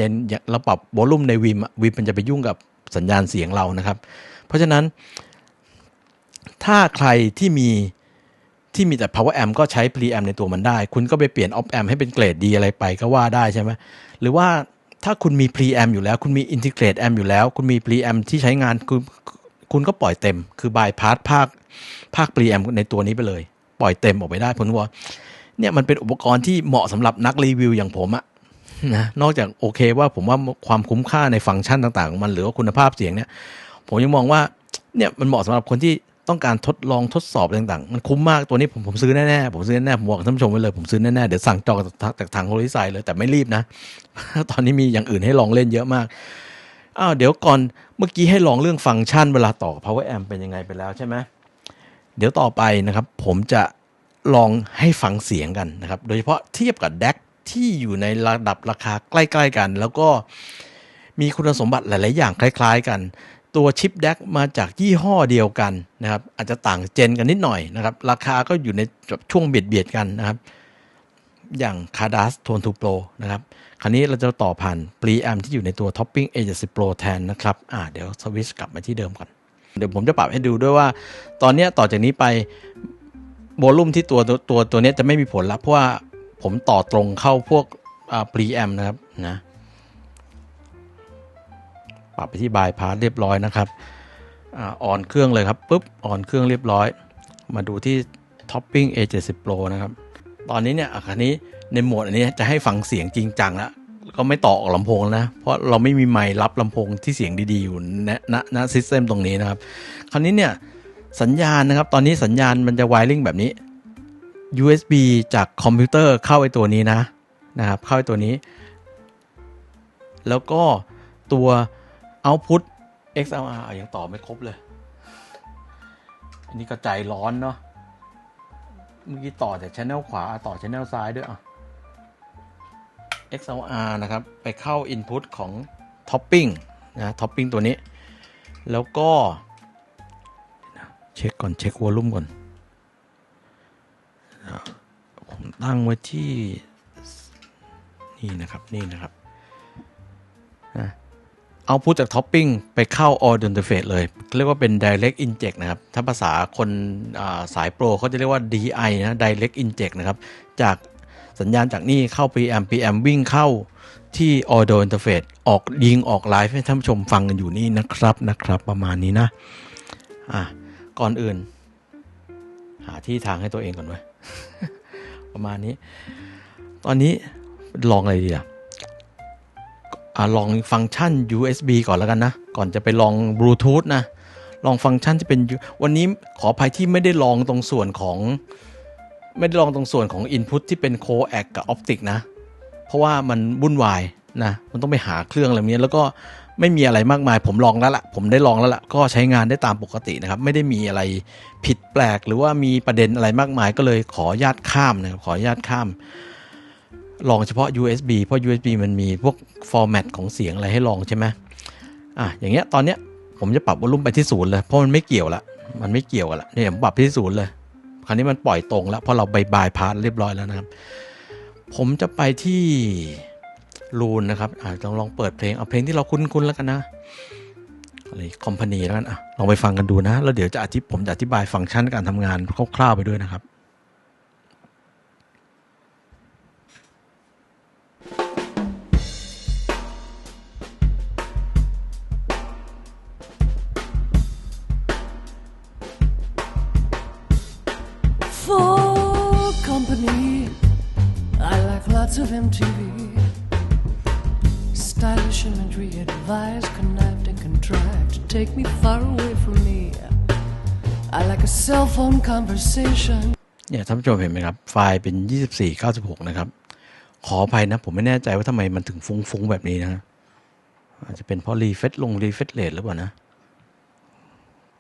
เราปรับวอลลุ่มในวิมมันจะไปยุ่งกับสัญญาณเสียงเรานะครับเพราะฉะนั้นถ้าใครที่มีแต่ power amp ก็ใช้ preamp ในตัวมันได้คุณก็ไปเปลี่ยน op amp ให้เป็นเกรดดีอะไรไปก็ว่าได้ใช่ไหมหรือว่าถ้าคุณมี preamp อยู่แล้วคุณมี integrate amp อยู่แล้วคุณมี preamp ที่ใช้งานคุณก็ปล่อยเต็มคือ bypass ภาค preamp ในตัวนี้ไปเลยปล่อยเต็มออกไปได้ผมว่าเนี่ยมันเป็นอุปกรณ์ที่เหมาะสำหรับนักรีวิวอย่างผมนะนอกจากโอเคว่าผมว่าความคุ้มค่าในฟังก์ชันต่างๆของมันหรือว่าคุณภาพเสียงเนี่ยผมยังมองว่าเนี่ยมันเหมาะสำหรับคนที่ต้องการทดลองทดสอบต่างๆมันคุ้มมากตัวนี้ผมซื้อแน่ๆผมบอกท่านผู้ชมไว้เลยผมซื้อแน่ๆเดี๋ยวสั่งจองจากทางโฮลิไซเลยแต่ไม่รีบนะ ตอนนี้มีอย่างอื่นให้ลองเล่นเยอะมากเดี๋ยวก่อนเมื่อกี้ให้ลองเรื่องฟังก์ชันเวลาต่อ power amp เป็นยังไงไปแล้วใช่ไหมเดี๋ยวต่อไปนะครับผมจะลองให้ฟังเสียงกันนะครับโดยเฉพาะเทียบกับแดกที่อยู่ในระดับราคาใกล้ๆกันแล้วก็มีคุณสมบัติหลายๆอย่างคล้ายๆกันตัวชิปแดกมาจากยี่ห้อเดียวกันนะครับอาจจะต่างเจนกันนิดหน่อยนะครับราคาก็อยู่ในช่วงเบียดกันนะครับอย่าง Cardas Tone 2 Pro นะครับคราวนี้เราจะต่อผ่าน preamp ที่อยู่ในตัว Topping A70 Pro แทนนะครับเดี๋ยวสวิตช์กลับมาที่เดิมก่อนเดี๋ยวผมจะปรับให้ดูด้วยว่าตอนนี้ต่อจากนี้ไปวอลลุ่มที่ตัวนี้จะไม่มีผลละเพราะว่าผมต่อตรงเข้าพวกpreamp นะครับนะปรับไปที่ bypass เรียบร้อยนะครับออนเครื่องเลยครับปุ๊บออนเครื่องเรียบร้อยมาดูที่ Topping A70 Pro นะครับตอนนี้เนี่ยคันนี้ในโหมดอันนี้จะให้ฟังเสียงจริงจังแล้วก็ไม่ต่อออกลำโพงนะเพราะเราไม่มีไมค์รับลำโพงที่เสียงดีๆอยู่ณซิสเต็มตรงนี้นะครับคราวนี้เนี่ยสัญญาณนะครับตอนนี้สัญญาณมันจะไวริ่งแบบนี้ USB จากคอมพิวเตอร์เข้าไอ้ตัวนี้นะครับเข้าไอ้ตัวนี้แล้วก็ตัว Output XLR ยังต่อไม่ครบเลยอันนี้ก็ใจร้อนเนาะเมื่อกี้ต่อจาก channel ขวาต่อ channel ซ้ายด้วยXLR นะครับไปเข้า input ของ topping นะ topping ตัวนี้แล้วก็เช็ควอลลุ่มก่อนผมตั้งไว้ที่นี่นะครับนะ เอาพุทจากท็อปปิ้งไปเข้า audio interface เลยเรียกว่าเป็น direct inject นะครับถ้าภาษาคนสายโปรเขาจะเรียกว่า DI นะ direct inject นะครับจากสัญญาณจากนี่เข้า preamp วิ่งเข้าที่ audio interface ออกไลฟ์ให้ท่านผู้ชมฟังกันอยู่นี่นะครับประมาณนี้นะก่อนอื่นหาที่ทางให้ตัวเองก่อนไว้ ประมาณนี้ตอนนี้ลองอะไรดีลองฟังก์ชัน USB ก่อนแล้วกันนะก่อนจะไปลอง Bluetooth นะลองฟังก์ชันที่เป็นวันนี้ขออภัยที่ไม่ได้ลองตรงส่วนของInput ที่เป็น Coax กับ Optic นะเพราะว่ามันวุ่นวายนะมันต้องไปหาเครื่องอะไรนี้แล้วก็ไม่มีอะไรมากมายผมได้ลองแล้วล่ะก็ใช้งานได้ตามปกตินะครับไม่ได้มีอะไรผิดแปลกหรือว่ามีประเด็นอะไรมากมายก็เลยขออนุญาตข้ามนะครับลองเฉพาะ USB เพราะ USB มันมีพวกฟอร์แมตของเสียงอะไรให้ลองใช่ไหมอย่างเงี้ยตอนเนี้ยผมจะปรับวอลลุ่มไปที่0เลยเพราะมันไม่เกี่ยวละเนี่ยผมปรับที่0เลยคราวนี้มันปล่อยตรงแล้วเพราะเราบายพาสเรียบร้อยแล้วนะครับผมจะไปที่รูนนะครับลองเปิดเพลงเอาเพลงที่เราคุ้นแล้วกันนะอะไรคอมพานีแล้วกันลองไปฟังกันดูนะแล้วเดี๋ยวผมจะอธิบายฟังก์ชันการทำงานคร่าวๆไปด้วยนะครับ For company, I like lots of MTV. Stylish imagery advised, connived and contrived to take me far away from me. I like a cell phone conversation. เนี่ยท่านผู้ชมเห็นไหมครับไฟล์เป็น2496นะครับขออภัยนะผมไม่แน่ใจว่าทำไมมันถึงฟุ้งแบบนี้นะอาจจะเป็นเพราะรีเฟรชเรทหรือเปล่านะ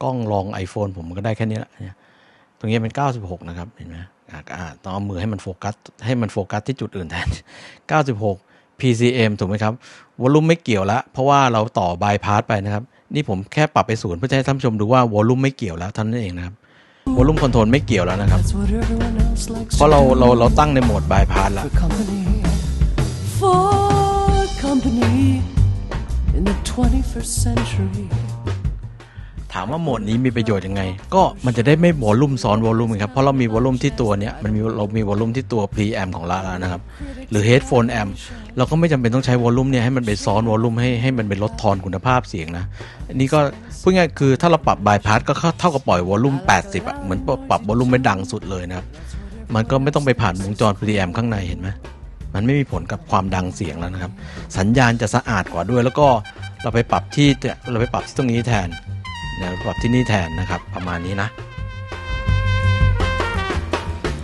กล้องลอง iPhone ผมก็ได้แค่นี้แหละตรงนี้เป็น96นะครับเห็นไหมต้องเอามือให้มันโฟกัสที่จุดอื่นแทน96 PCM ถูกไหมครับวอลลุ่มไม่เกี่ยวแล้วเพราะว่าเราต่อบายพาสไปนะครับนี่ผมแค่ปรับไป0เพื่อให้ท่านผู้ชมดูว่าวอลลุ่มไม่เกี่ยวแล้วเท่านั้นเองนะครับวอลลุ่มคอนโทรลไม่เกี่ยวแล้วนะครับเพราะเราตั้งในโหมดบายพาสแล้ว For company in the 21st century. ถามว่าโหมดนี้มีประโยชน์ยังไงก็มันจะได้ไม่วอลลุ่มซ้อนวอลลุ่มครับเพราะเรามีวอลลุ่มที่ตัวเนี้ยเรามีวอลลุ่มที่ตัว preamp ของเราแล้วนะครับหรือ headphone amp เราก็ไม่จำเป็นต้องใช้วอลลุ่มเนี่ยให้มันไปซ้อนวอลลุ่มให้มันไปลดทอนคุณภาพเสียงนะอันนี้ก็พูดง่ายคือถ้าเราปรับบายพาสก็เท่ากับปล่อยวอลลุ่ม80เหมือนปรับวอลลุ่มไม่ดังสุดเลยนะครับมันก็ไม่ต้องไปผ่านวงจร preamp ข้างในเห็นไหมมันไม่มีผลกับความดังเสียงแล้วนะครับสัญญาณจะสะอาดกว่าด้วยแล้วก็เราไปปรับที่ตรงนี้แทนปรับที่นี่แทนนะครับประมาณนี้นะ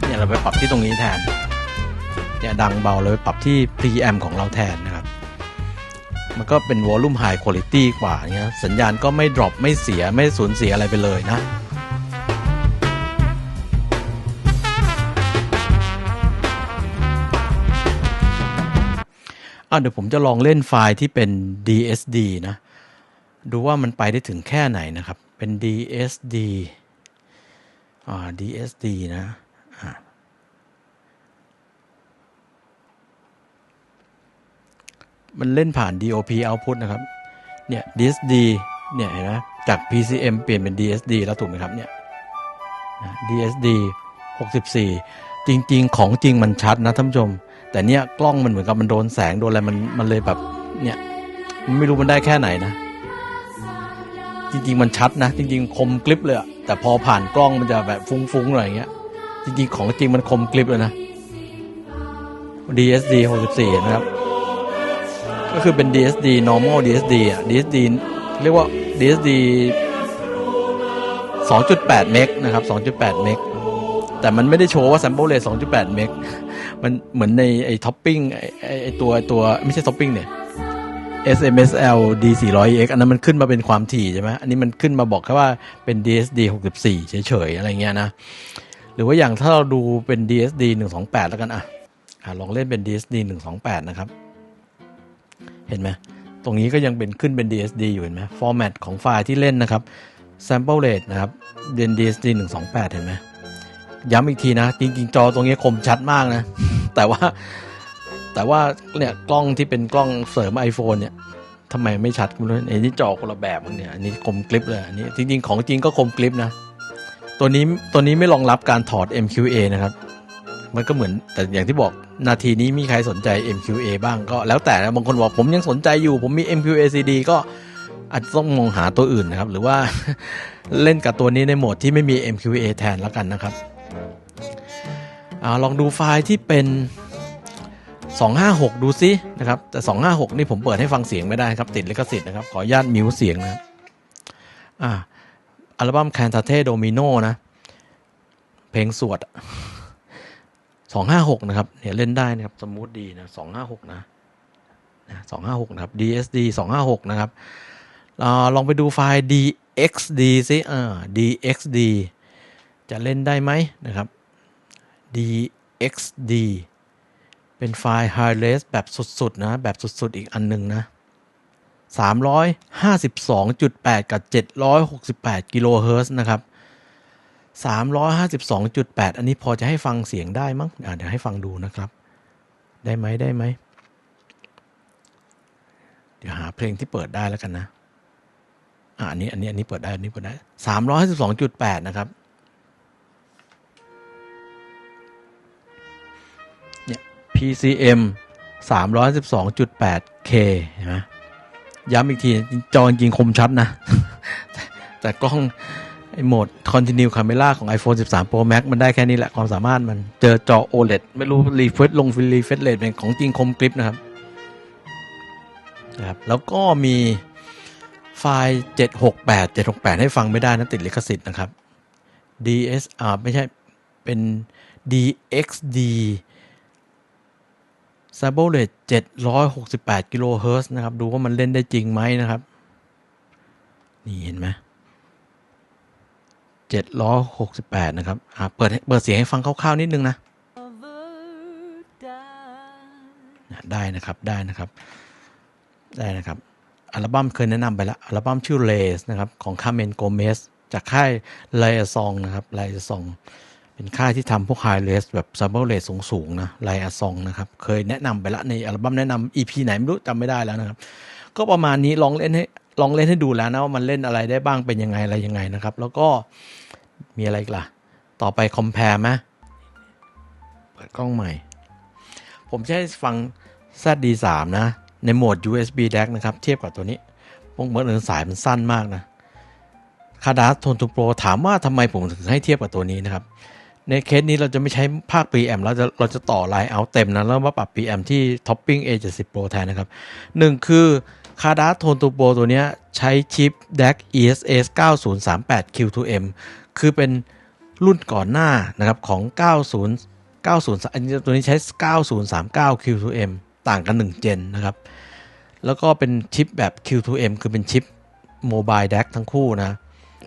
เนี่ยเราไปปรับที่ตรงนี้แทนเนี่ยดังเบาเราไปปรับที่ preamp ของเราแทนนะครับมันก็เป็น volume high quality กว่าเงี้ยสัญญาณก็ไม่ drop ไม่เสียไม่สูญเสียอะไรไปเลยนะเดี๋ยวผมจะลองเล่นไฟล์ที่เป็น DSD นะดูว่ามันไปได้ถึงแค่ไหนนะครับเป็น DSD DSD นะมันเล่นผ่าน DOP output นะครับเนี่ย DSD เนี่ยเห็นไหมจาก PCM เปลี่ยนเป็น DSD แล้วถูกไหมครับเนี่ย DSD 64จริงๆของจริงมันชัดนะท่านผู้ชมแต่เนี่ยกล้องมันเหมือนกับมันโดนแสงโดนอะไรมันเลยแบบเนี่ยไม่รู้มันได้แค่ไหนนะจริงๆมันชัดนะจริงๆคมกริบเลยแต่พอผ่านกล้องมันจะแบบฟุ้งๆหน่อยอย่างเงี้ยจริงๆของจริงมันคมกริบเลยนะ DSD 64นะครับก็คือเป็น DSD normal DSD DSD เรียกว่า DSD 2.8 เมกนะครับ 2.8 เมกแต่มันไม่ได้โชว์ว่า sample rate 2.8 เมกมันเหมือนในไอ้ท็อปปิ้งไอ้ตัวไม่ใช่ท็อปปิ้งเนี่ย SMSL D400X อันนั้นมันขึ้นมาเป็นความถี่ใช่ไหมอันนี้มันขึ้นมาบอกแค่ว่าเป็น DSD 64เฉยๆอะไรเงี้ยนะหรือว่าอย่างถ้าเราดูเป็น DSD 128แล้วกันลองเล่นเป็น DSD 128นะครับเห็นไหมตรงนี้ก็ยังเป็นขึ้นเป็น DSD อยู่เห็นไหมฟอร์แมตของไฟล์ที่เล่นนะครับ sample rate นะครับเป็น DSD 128เห็นไหมย้ำอีกทีนะจริงๆจอตรงนี้คมชัดมากนะแต่ว่าเนี่ยกล้องที่เป็นกล้องเสริม iPhone เนี่ย ทำไมไม่ชัดคุณอันนี้จอคนละแบบเนี่ยอันนี้คมกริบเลยอันนี้จริงๆของจริงก็คมกริบนะตัวนี้ไม่รองรับการถอด MQA นะครับมันก็เหมือนแต่อย่างที่บอกนาทีนี้มีใครสนใจ MQA บ้างก็แล้วแต่นะบางคนบอกผมยังสนใจอยู่ผมมี MQA CD ก็อาจจะต้องมองหาตัวอื่นนะครับหรือว่า เล่นกับตัวนี้ในโหมดที่ไม่มี MQA แทนแล้วกันนะครับลองดูไฟล์ที่เป็น256ดูซินะครับแต่256นี่ผมเปิดให้ฟังเสียงไม่ได้ครับติดลิขสิทธิ์นะครับขออนุญาตมิวเสียงนะครับอัลบั้ม Cantate Domino นะเพลงสวด256นะครับเนี่ยเล่นได้นะครับสมูทดีนะ256นะ256นะครับ DSD 256นะครับลองไปดูไฟล์ DXD ซิ DXD จะเล่นได้ไหมนะครับ DXD เป็นไฟล์ High Res แบบสุดๆนะแบบสุดๆอีกอันนึงนะ 352.8 กับ 768 กิโลเฮิรตซ์นะครับ 352.8 อันนี้พอจะให้ฟังเสียงได้มั้งเดี๋ยวให้ฟังดูนะครับได้ไหมเดี๋ยวหาเพลงที่เปิดได้แล้วกันนะอันนี้เปิดได้352.8 นะครับเนี่ย PCM 312.8K เห็นไหมย้ำอีกทีจอจริงคมชัดนะ แต่กล้องไอ้โหมด Continue Camera ของ iPhone 13 Pro Max มันได้แค่นี้แหละความสามารถมันเจอจอ OLED ไม่รู้refresh rate เป็นของจริงคมกริบนะครับแล้วก็มีไฟล์768ให้ฟังไม่ได้นะติดลิขสิทธิ์นะครับ DSR ไม่ใช่เป็น DXD Stable Rate 768 กิโลเฮิรตซ์นะครับดูว่ามันเล่นได้จริงไหมนะครับนี่เห็นไหม768นะครับเปิดเสียงให้ฟังคร่าวๆนิดนึงนะได้นะครับอัลบั้มเคยแนะนำไปแล้วอัลบั้มชื่อ Lace นะครับของคาเมนโกเมสจากค่าย Liaison นะครับ Liaison เป็นค่ายที่ทำพวก High Res แบบ Sample Rate สูงๆนะ Liaison นะครับเคยแนะนำไปแล้วในอัลบั้มแนะนำ EP ไหนไม่รู้จำไม่ได้แล้วนะครับก็ประมาณนี้ลองเล่นให้ดูแล้วนะว่ามันเล่นอะไรได้บ้างเป็นยังไงอะไรยังไงนะครับแล้วก็มีอะไรอีกล่ะต่อไป Compare ไหมเปิดกล้องใหม่ผมจะให้ฟัง ZD3 นะในโหมด USB DAC นะครับเทียบกับตัวนี้เหมือนสายมันสั้นมากนะ Kadas Tone to Pro ถามว่าทำไมผมถึงให้เทียบกับตัวนี้นะครับในเคสนี้เราจะไม่ใช้ภาค preamp เราจะต่อ line out เต็มนะแล้วมาปรับ preamp ที่ Topping A70 Pro แทนนะครับ1คือ Kadas Tone to Pro ตัวนี้ใช้ชิป DAC ESS 9038 Q2M คือเป็นรุ่นก่อนหน้านะครับของ90อันนี้ตัวนี้ใช้9039 Q2M ต่างกัน1 Gen นะครับแล้วก็เป็นชิปแบบ Q2M คือเป็นชิป Mobile DAC ทั้งคู่นะ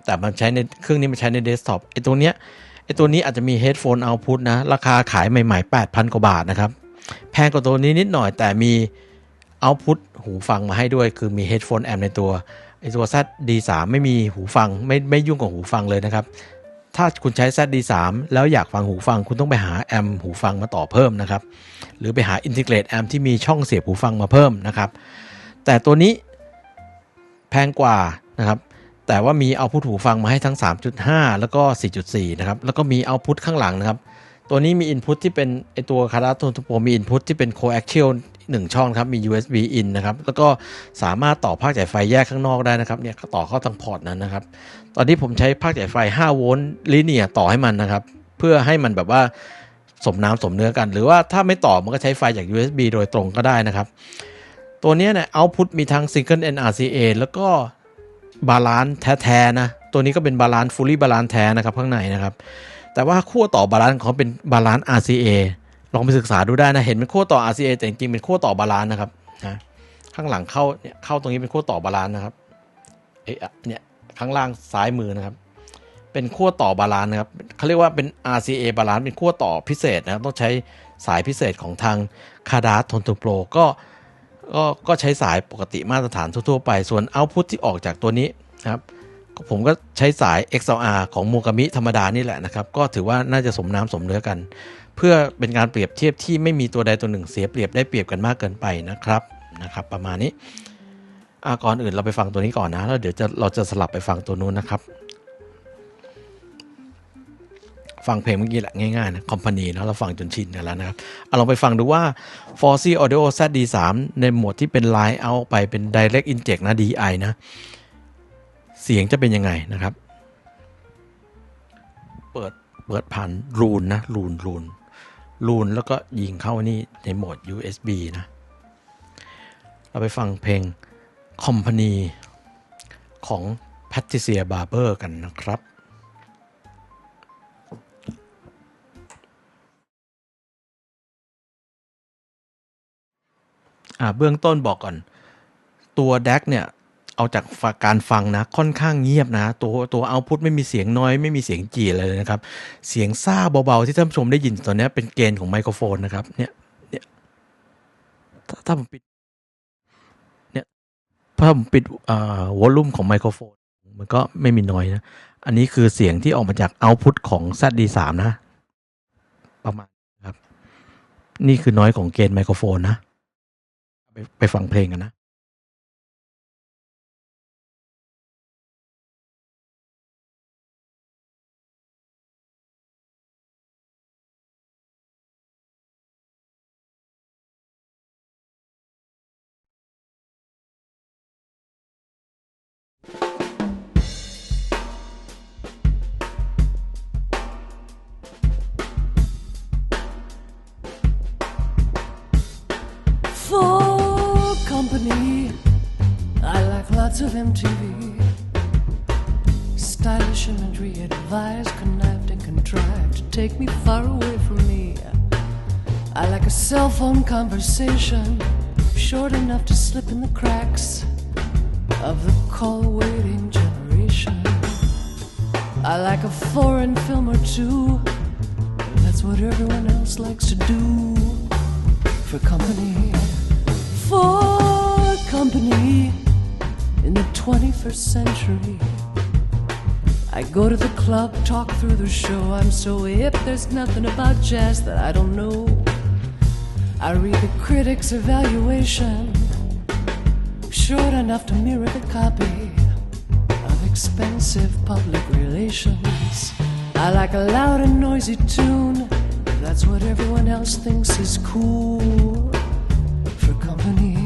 แต่มันใช้ในเครื่องนี้มันใช้ในเดสก์ท็อปไอ้ตัวนี้อาจจะมี Headphone Output นะราคาขายใหม่ๆ 8,000 กว่าบาทนะครับแพงกว่าตัวนี้นิดหน่อยแต่มี Output หูฟังมาให้ด้วยคือมี Headphone Amp ในตัวไอ้ตัว ZD3 ไม่มีหูฟังไม่ยุ่งกับหูฟังเลยนะครับถ้าคุณใช้ ZD3 แล้วอยากฟังหูฟังคุณต้องไปหาแอมป์หูฟังมาต่อเพิ่มนะครับหรือไปหา Integrate Amp ที่มีช่องเสียบหูฟังมาเพิ่มนะครับแต่ตัวนี้แพงกว่านะครับแต่ว่ามีเอาท์พุตหูฟังมาให้ทั้ง 3.5 แล้วก็ 4.4 นะครับแล้วก็มีเอาท์พุตข้างหลังนะครับตัวนี้มี Input ที่เป็นไอตัว Kadas Tone to Pro มี Input ที่เป็น Coaxial 1 ช่องครับมี USB in นะครับแล้วก็สามารถต่อภาคจ่ายไฟแยกข้างนอกได้นะครับเนี่ยต่อเข้าทางพอร์ตนั้นนะครับตอนนี้ผมใช้ภาคจ่ายไฟ5โวลต์ลิเนียร์ต่อให้มันนะครับเพื่อให้มันแบบว่าสมน้ำสมเนื้อกันหรือว่าถ้าไม่ต่อมันก็ใช้ไฟจาก USB โดยตรงก็ได้นะครับตัวนี้เนี่ยเอาท์พุตมีทั้ง Single N RCA แล้วก็บาลานซ์แท้ๆนะตัวนี้ก็เป็นบาลานซ์ fully บาลานซ์แท้นะครับข้างในนะครับแต่ว่าขั้วต่อบาลานซ์เขาเป็นบาลานซ์ RCA ลองไปศึกษาดูได้นะเห็นเป็นขั้วต่อ RCA แต่จริงๆเป็นขั้วต่อบาลานซ์นะครับนะข้างหลังเข้าตรงนี้เป็นขั้วต่อบาลานซ์นะครับเนี่ยข้างล่างซ้ายมือนะครับเป็นขั้วต่อบาลานซ์นะครับเขาเรียกว่าเป็น RCA บาลานซ์เป็นขั้วต่อพิเศษนะครับต้องใช้สายพิเศษของทาง Kadas Tone to Pro ก็ใช้สายปกติมาตรฐานทั่วๆไปส่วน output ที่ออกจากตัวนี้นะครับผมก็ใช้สาย XLR ของโมกามิธรรมดานี่แหละนะครับก็ถือว่าน่าจะสมน้ำสมเนื้อกันเพื่อเป็นการเปรียบเทียบที่ไม่มีตัวใดตัวหนึ่งเสียเปรียบได้เปรียบกันมากเกินไปนะครับประมาณนี้ ก่อนอื่นเราไปฟังตัวนี้ก่อนนะแล้วเดี๋ยวเราจะสลับไปฟังตัวนู้นนะครับฟังเพลงเมื่อกี้แหละง่ายๆนะคอมพานีนะเราฟังจนชินกันแล้วนะครับลองไปฟังดูว่า Foxy Audio ZD3 ในโหมดที่เป็น Line Out ไปเป็น Direct Inject นะ DI นะเสียงจะเป็นยังไงนะครับเปิดผ่านรูนนะรูนแล้วก็ยิงเข้านี่ในโหมด USB นะเราไปฟังเพลง Company ของ Patricia Barber กันนะครับเบื้องต้นบอกก่อนตัว DAC เนี่ยเอาจากการฟังนะค่อนข้างเงียบนะตัวเอาพุตไม่มีเสียงน้อยไม่มีเสียงจีอะไรเลยนะครับเสียงซ่าเบาๆที่ท่านผู้ชมได้ยินตอนนี้เป็นเกณฑ์ของไมโครโฟนนะครับเนี่ยถ้าผมปิดเนี่ยถ้าผมปิดวอลลุ่มของไมโครโฟนมันก็ไม่มีน้อยนะอันนี้คือเสียงที่ออกมาจากเอาพุตของ ZD3 นะประมาณครับนี่คือน้อยของเกณฑ์ไมโครโฟนนะไปฟังเพลงกันนะ For company, I like lots of MTV. Stylish imagery advised, connived and contrived to take me far away from me. I like a cell phone conversation, short enough to slip in the cracks of the call-waiting generation. I like a foreign film or two, that's what everyone else likes to do. For company, for company in the 21st century. I go to the club, talk through the show. I'm so hip, there's nothing about jazz that I don't know. I read the critics' evaluation, short enough to mirror the copy of expensive public relations. I like a loud and noisy tune, that's what everyone else thinks is cool. For company.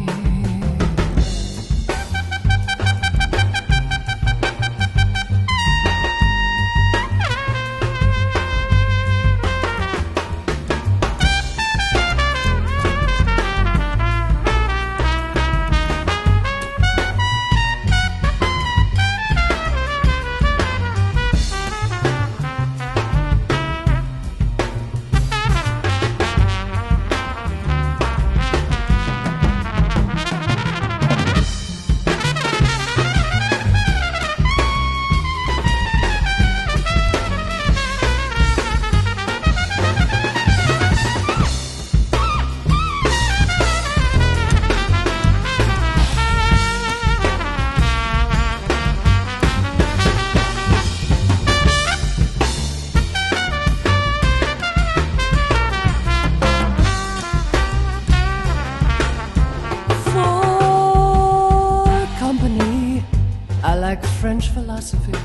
French philosophy,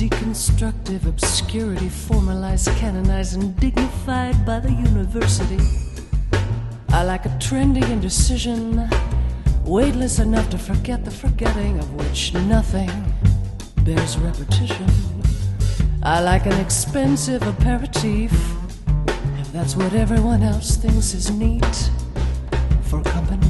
deconstructive obscurity, formalized, canonized, and dignified by the university. I like a trendy indecision, weightless enough to forget the forgetting of which nothing bears repetition. I like an expensive aperitif, if that's what everyone else thinks is neat. For company.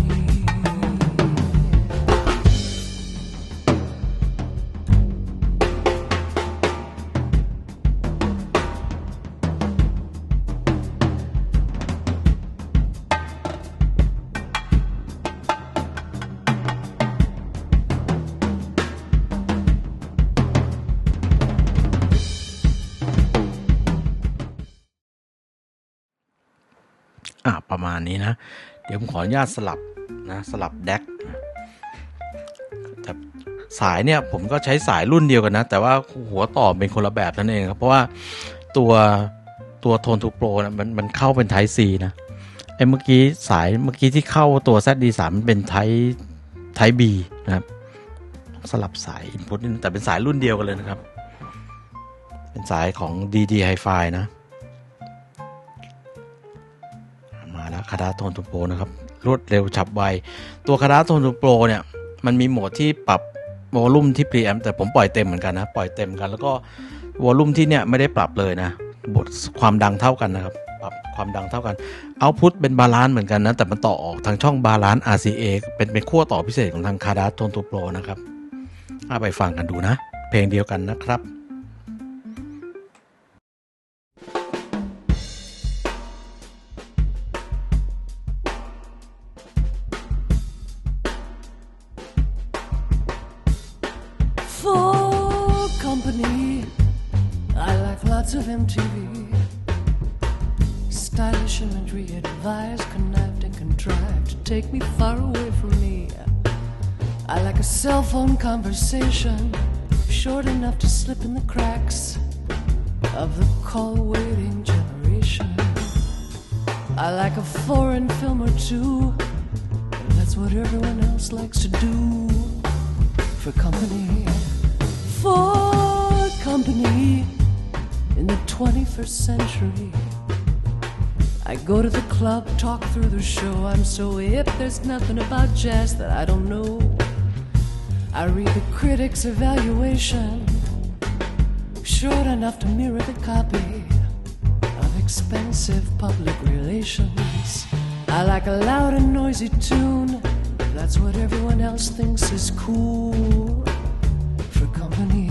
ประมาณนี้นะเดี๋ยวผมขออนุญาตสลับแดกแต่สายเนี่ยผมก็ใช้สายรุ่นเดียวกันนะแต่ว่าหัวต่อเป็นคนละแบบนั่นเองครับเพราะว่าตัวโทนทูโปรนะมันเข้าเป็น Type C นะไอ้เมื่อกี้ที่เข้าตัว ZD3 มันเป็น Type B นะครับสลับสาย Input นี่แต่เป็นสายรุ่นเดียวกันเลยนะครับเป็นสายของ DD Hi-Fi นะมาแล้ว Cardar Tone to Pro นะครับรวดเร็วฉับไวตัว Cardar Tone to Pro เนี่ยมันมีโหมดที่ปรับวอลลุ่มที่ Preamp แต่ผมปล่อยเต็มเหมือนกันนะปล่อยเต็มกันแล้วก็วอลลุ่มที่เนี่ยไม่ได้ปรับเลยนะบทความดังเท่ากันนะครับปรับความดังเท่ากันเอาพุตเป็นบาลานซ์เหมือนกันนะแต่มันต่อออกทางช่องบาลานซ์ RCA เป็นขั้วต่อพิเศษของทาง Cardar Tone to Pro นะครับไปฟังกันดูนะเพลงเดียวกันนะครับ For company, I like lots of MTV. Stylish imagery advised, connived and contrived to take me far away from me. I like a cell phone conversation, short enough to slip in the cracks of the call-waiting generation. I like a foreign film or two, that's what everyone else likes to do. For company, for company in the 21st century. I go to the club, talk through the show. I'm so hip, there's nothing about jazz that I don't know. I read the critics' evaluation, short enough to mirror the copy of expensive public relations. I like a loud and noisy tune, that's what everyone else thinks is cool. For company.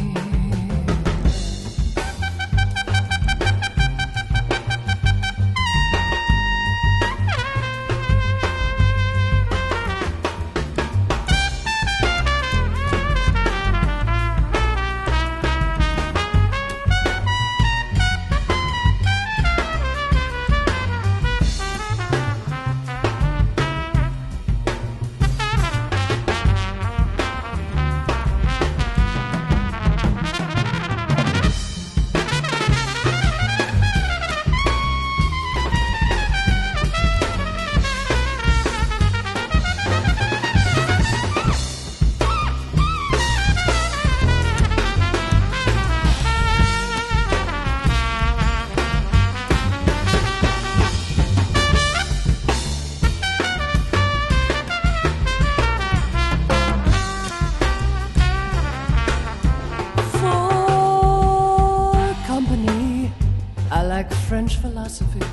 French philosophy,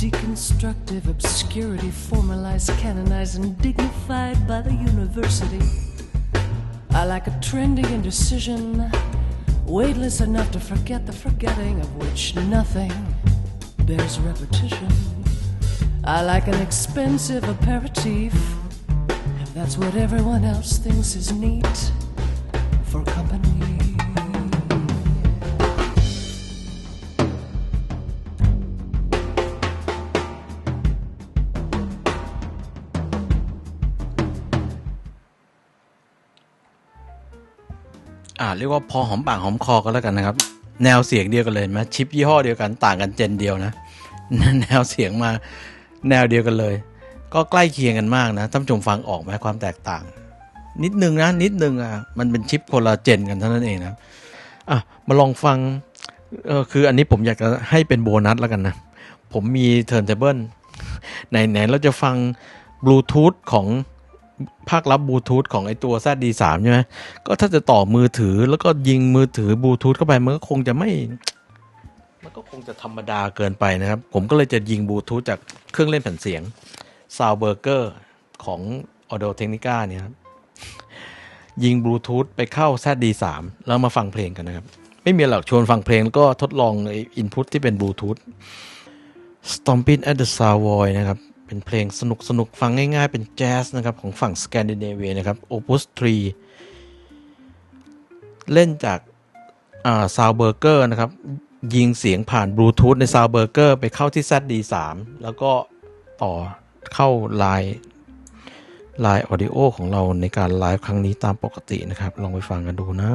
deconstructive obscurity, formalized, canonized, and dignified by the university. I like a trendy indecision, weightless enough to forget the forgetting of which nothing bears repetition. I like an expensive aperitif, if that's what everyone else thinks is neat. For company.เรียกว่าพอหอมปากหอมคอกันแล้วกันนะครับแนวเสียงเดียวกันเลยไหมชิปยี่ห้อเดียวกันต่างกันเจนเดียวนะแนวเสียงมาแนวเดียวกันเลยก็ใกล้เคียงกันมากนะท่านผู้ชมฟังออกไหมความแตกต่างนิดนึงมันเป็นชิปคนละเจนกันเท่านั้นเองนะมาลองฟังคืออันนี้ผมอยากจะให้เป็นโบนัสแล้วกันนะผมมี Turntable ไหนเราจะฟังบลูทูธของภาครับบลูทูธของไอตัว ZD3 ใช่ไหมก็ถ้าจะต่อมือถือแล้วก็ยิงมือถือบลูทูธเข้าไปมันก็คงจะธรรมดาเกินไปนะครับผมก็เลยจะยิงบลูทูธจากเครื่องเล่นแผ่นเสียง Soundburger ของ Audio Technica เนี่ยครับยิงบลูทูธไปเข้า ZD3 แล้วมาฟังเพลงกันนะครับไม่มีหรอกชวนฟังเพลงแล้วก็ทดลองไออินพุตที่เป็นบลูทูธ Stomping at the Savoy นะครับเป็นเพลงสนุกฟังง่ายๆเป็นแจ๊สนะครับของฝั่งสแกนดิเนเวียนะครับ Opus 3 เล่นจากSoundburger นะครับยิงเสียงผ่านบลูทูธใน Soundburger ไปเข้าที่ ZD3 แล้วก็ต่อเข้าไลน์ออดิโอของเราในการไลฟ์ครั้งนี้ตามปกตินะครับลองไปฟังกันดูนะ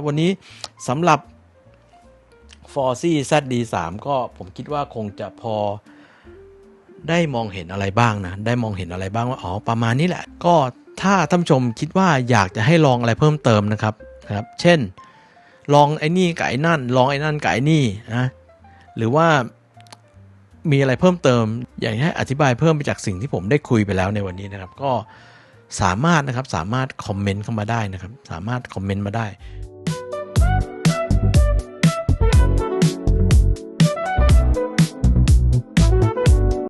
วันนี้สำหรับ Forcy ZD3 ก็ผมคิดว่าคงจะพอได้มองเห็นอะไรบ้างนะได้มองเห็นอะไรบ้างว่าอ๋อประมาณนี้แหละก็ถ้าท่านผู้ชมคิดว่าอยากจะให้ลองอะไรเพิ่มเติมนะครับเช่นลองไอ้นี่กับไอ้นั่นลองไอ้นั่นกับไอ้นี่นะหรือว่ามีอะไรเพิ่มเติมอย่างให้อธิบายเพิ่มไปจากสิ่งที่ผมได้คุยไปแล้วในวันนี้นะครับก็สามารถคอมเมนต์เข้ามาได้นะครับสามารถคอมเมนต์มาได้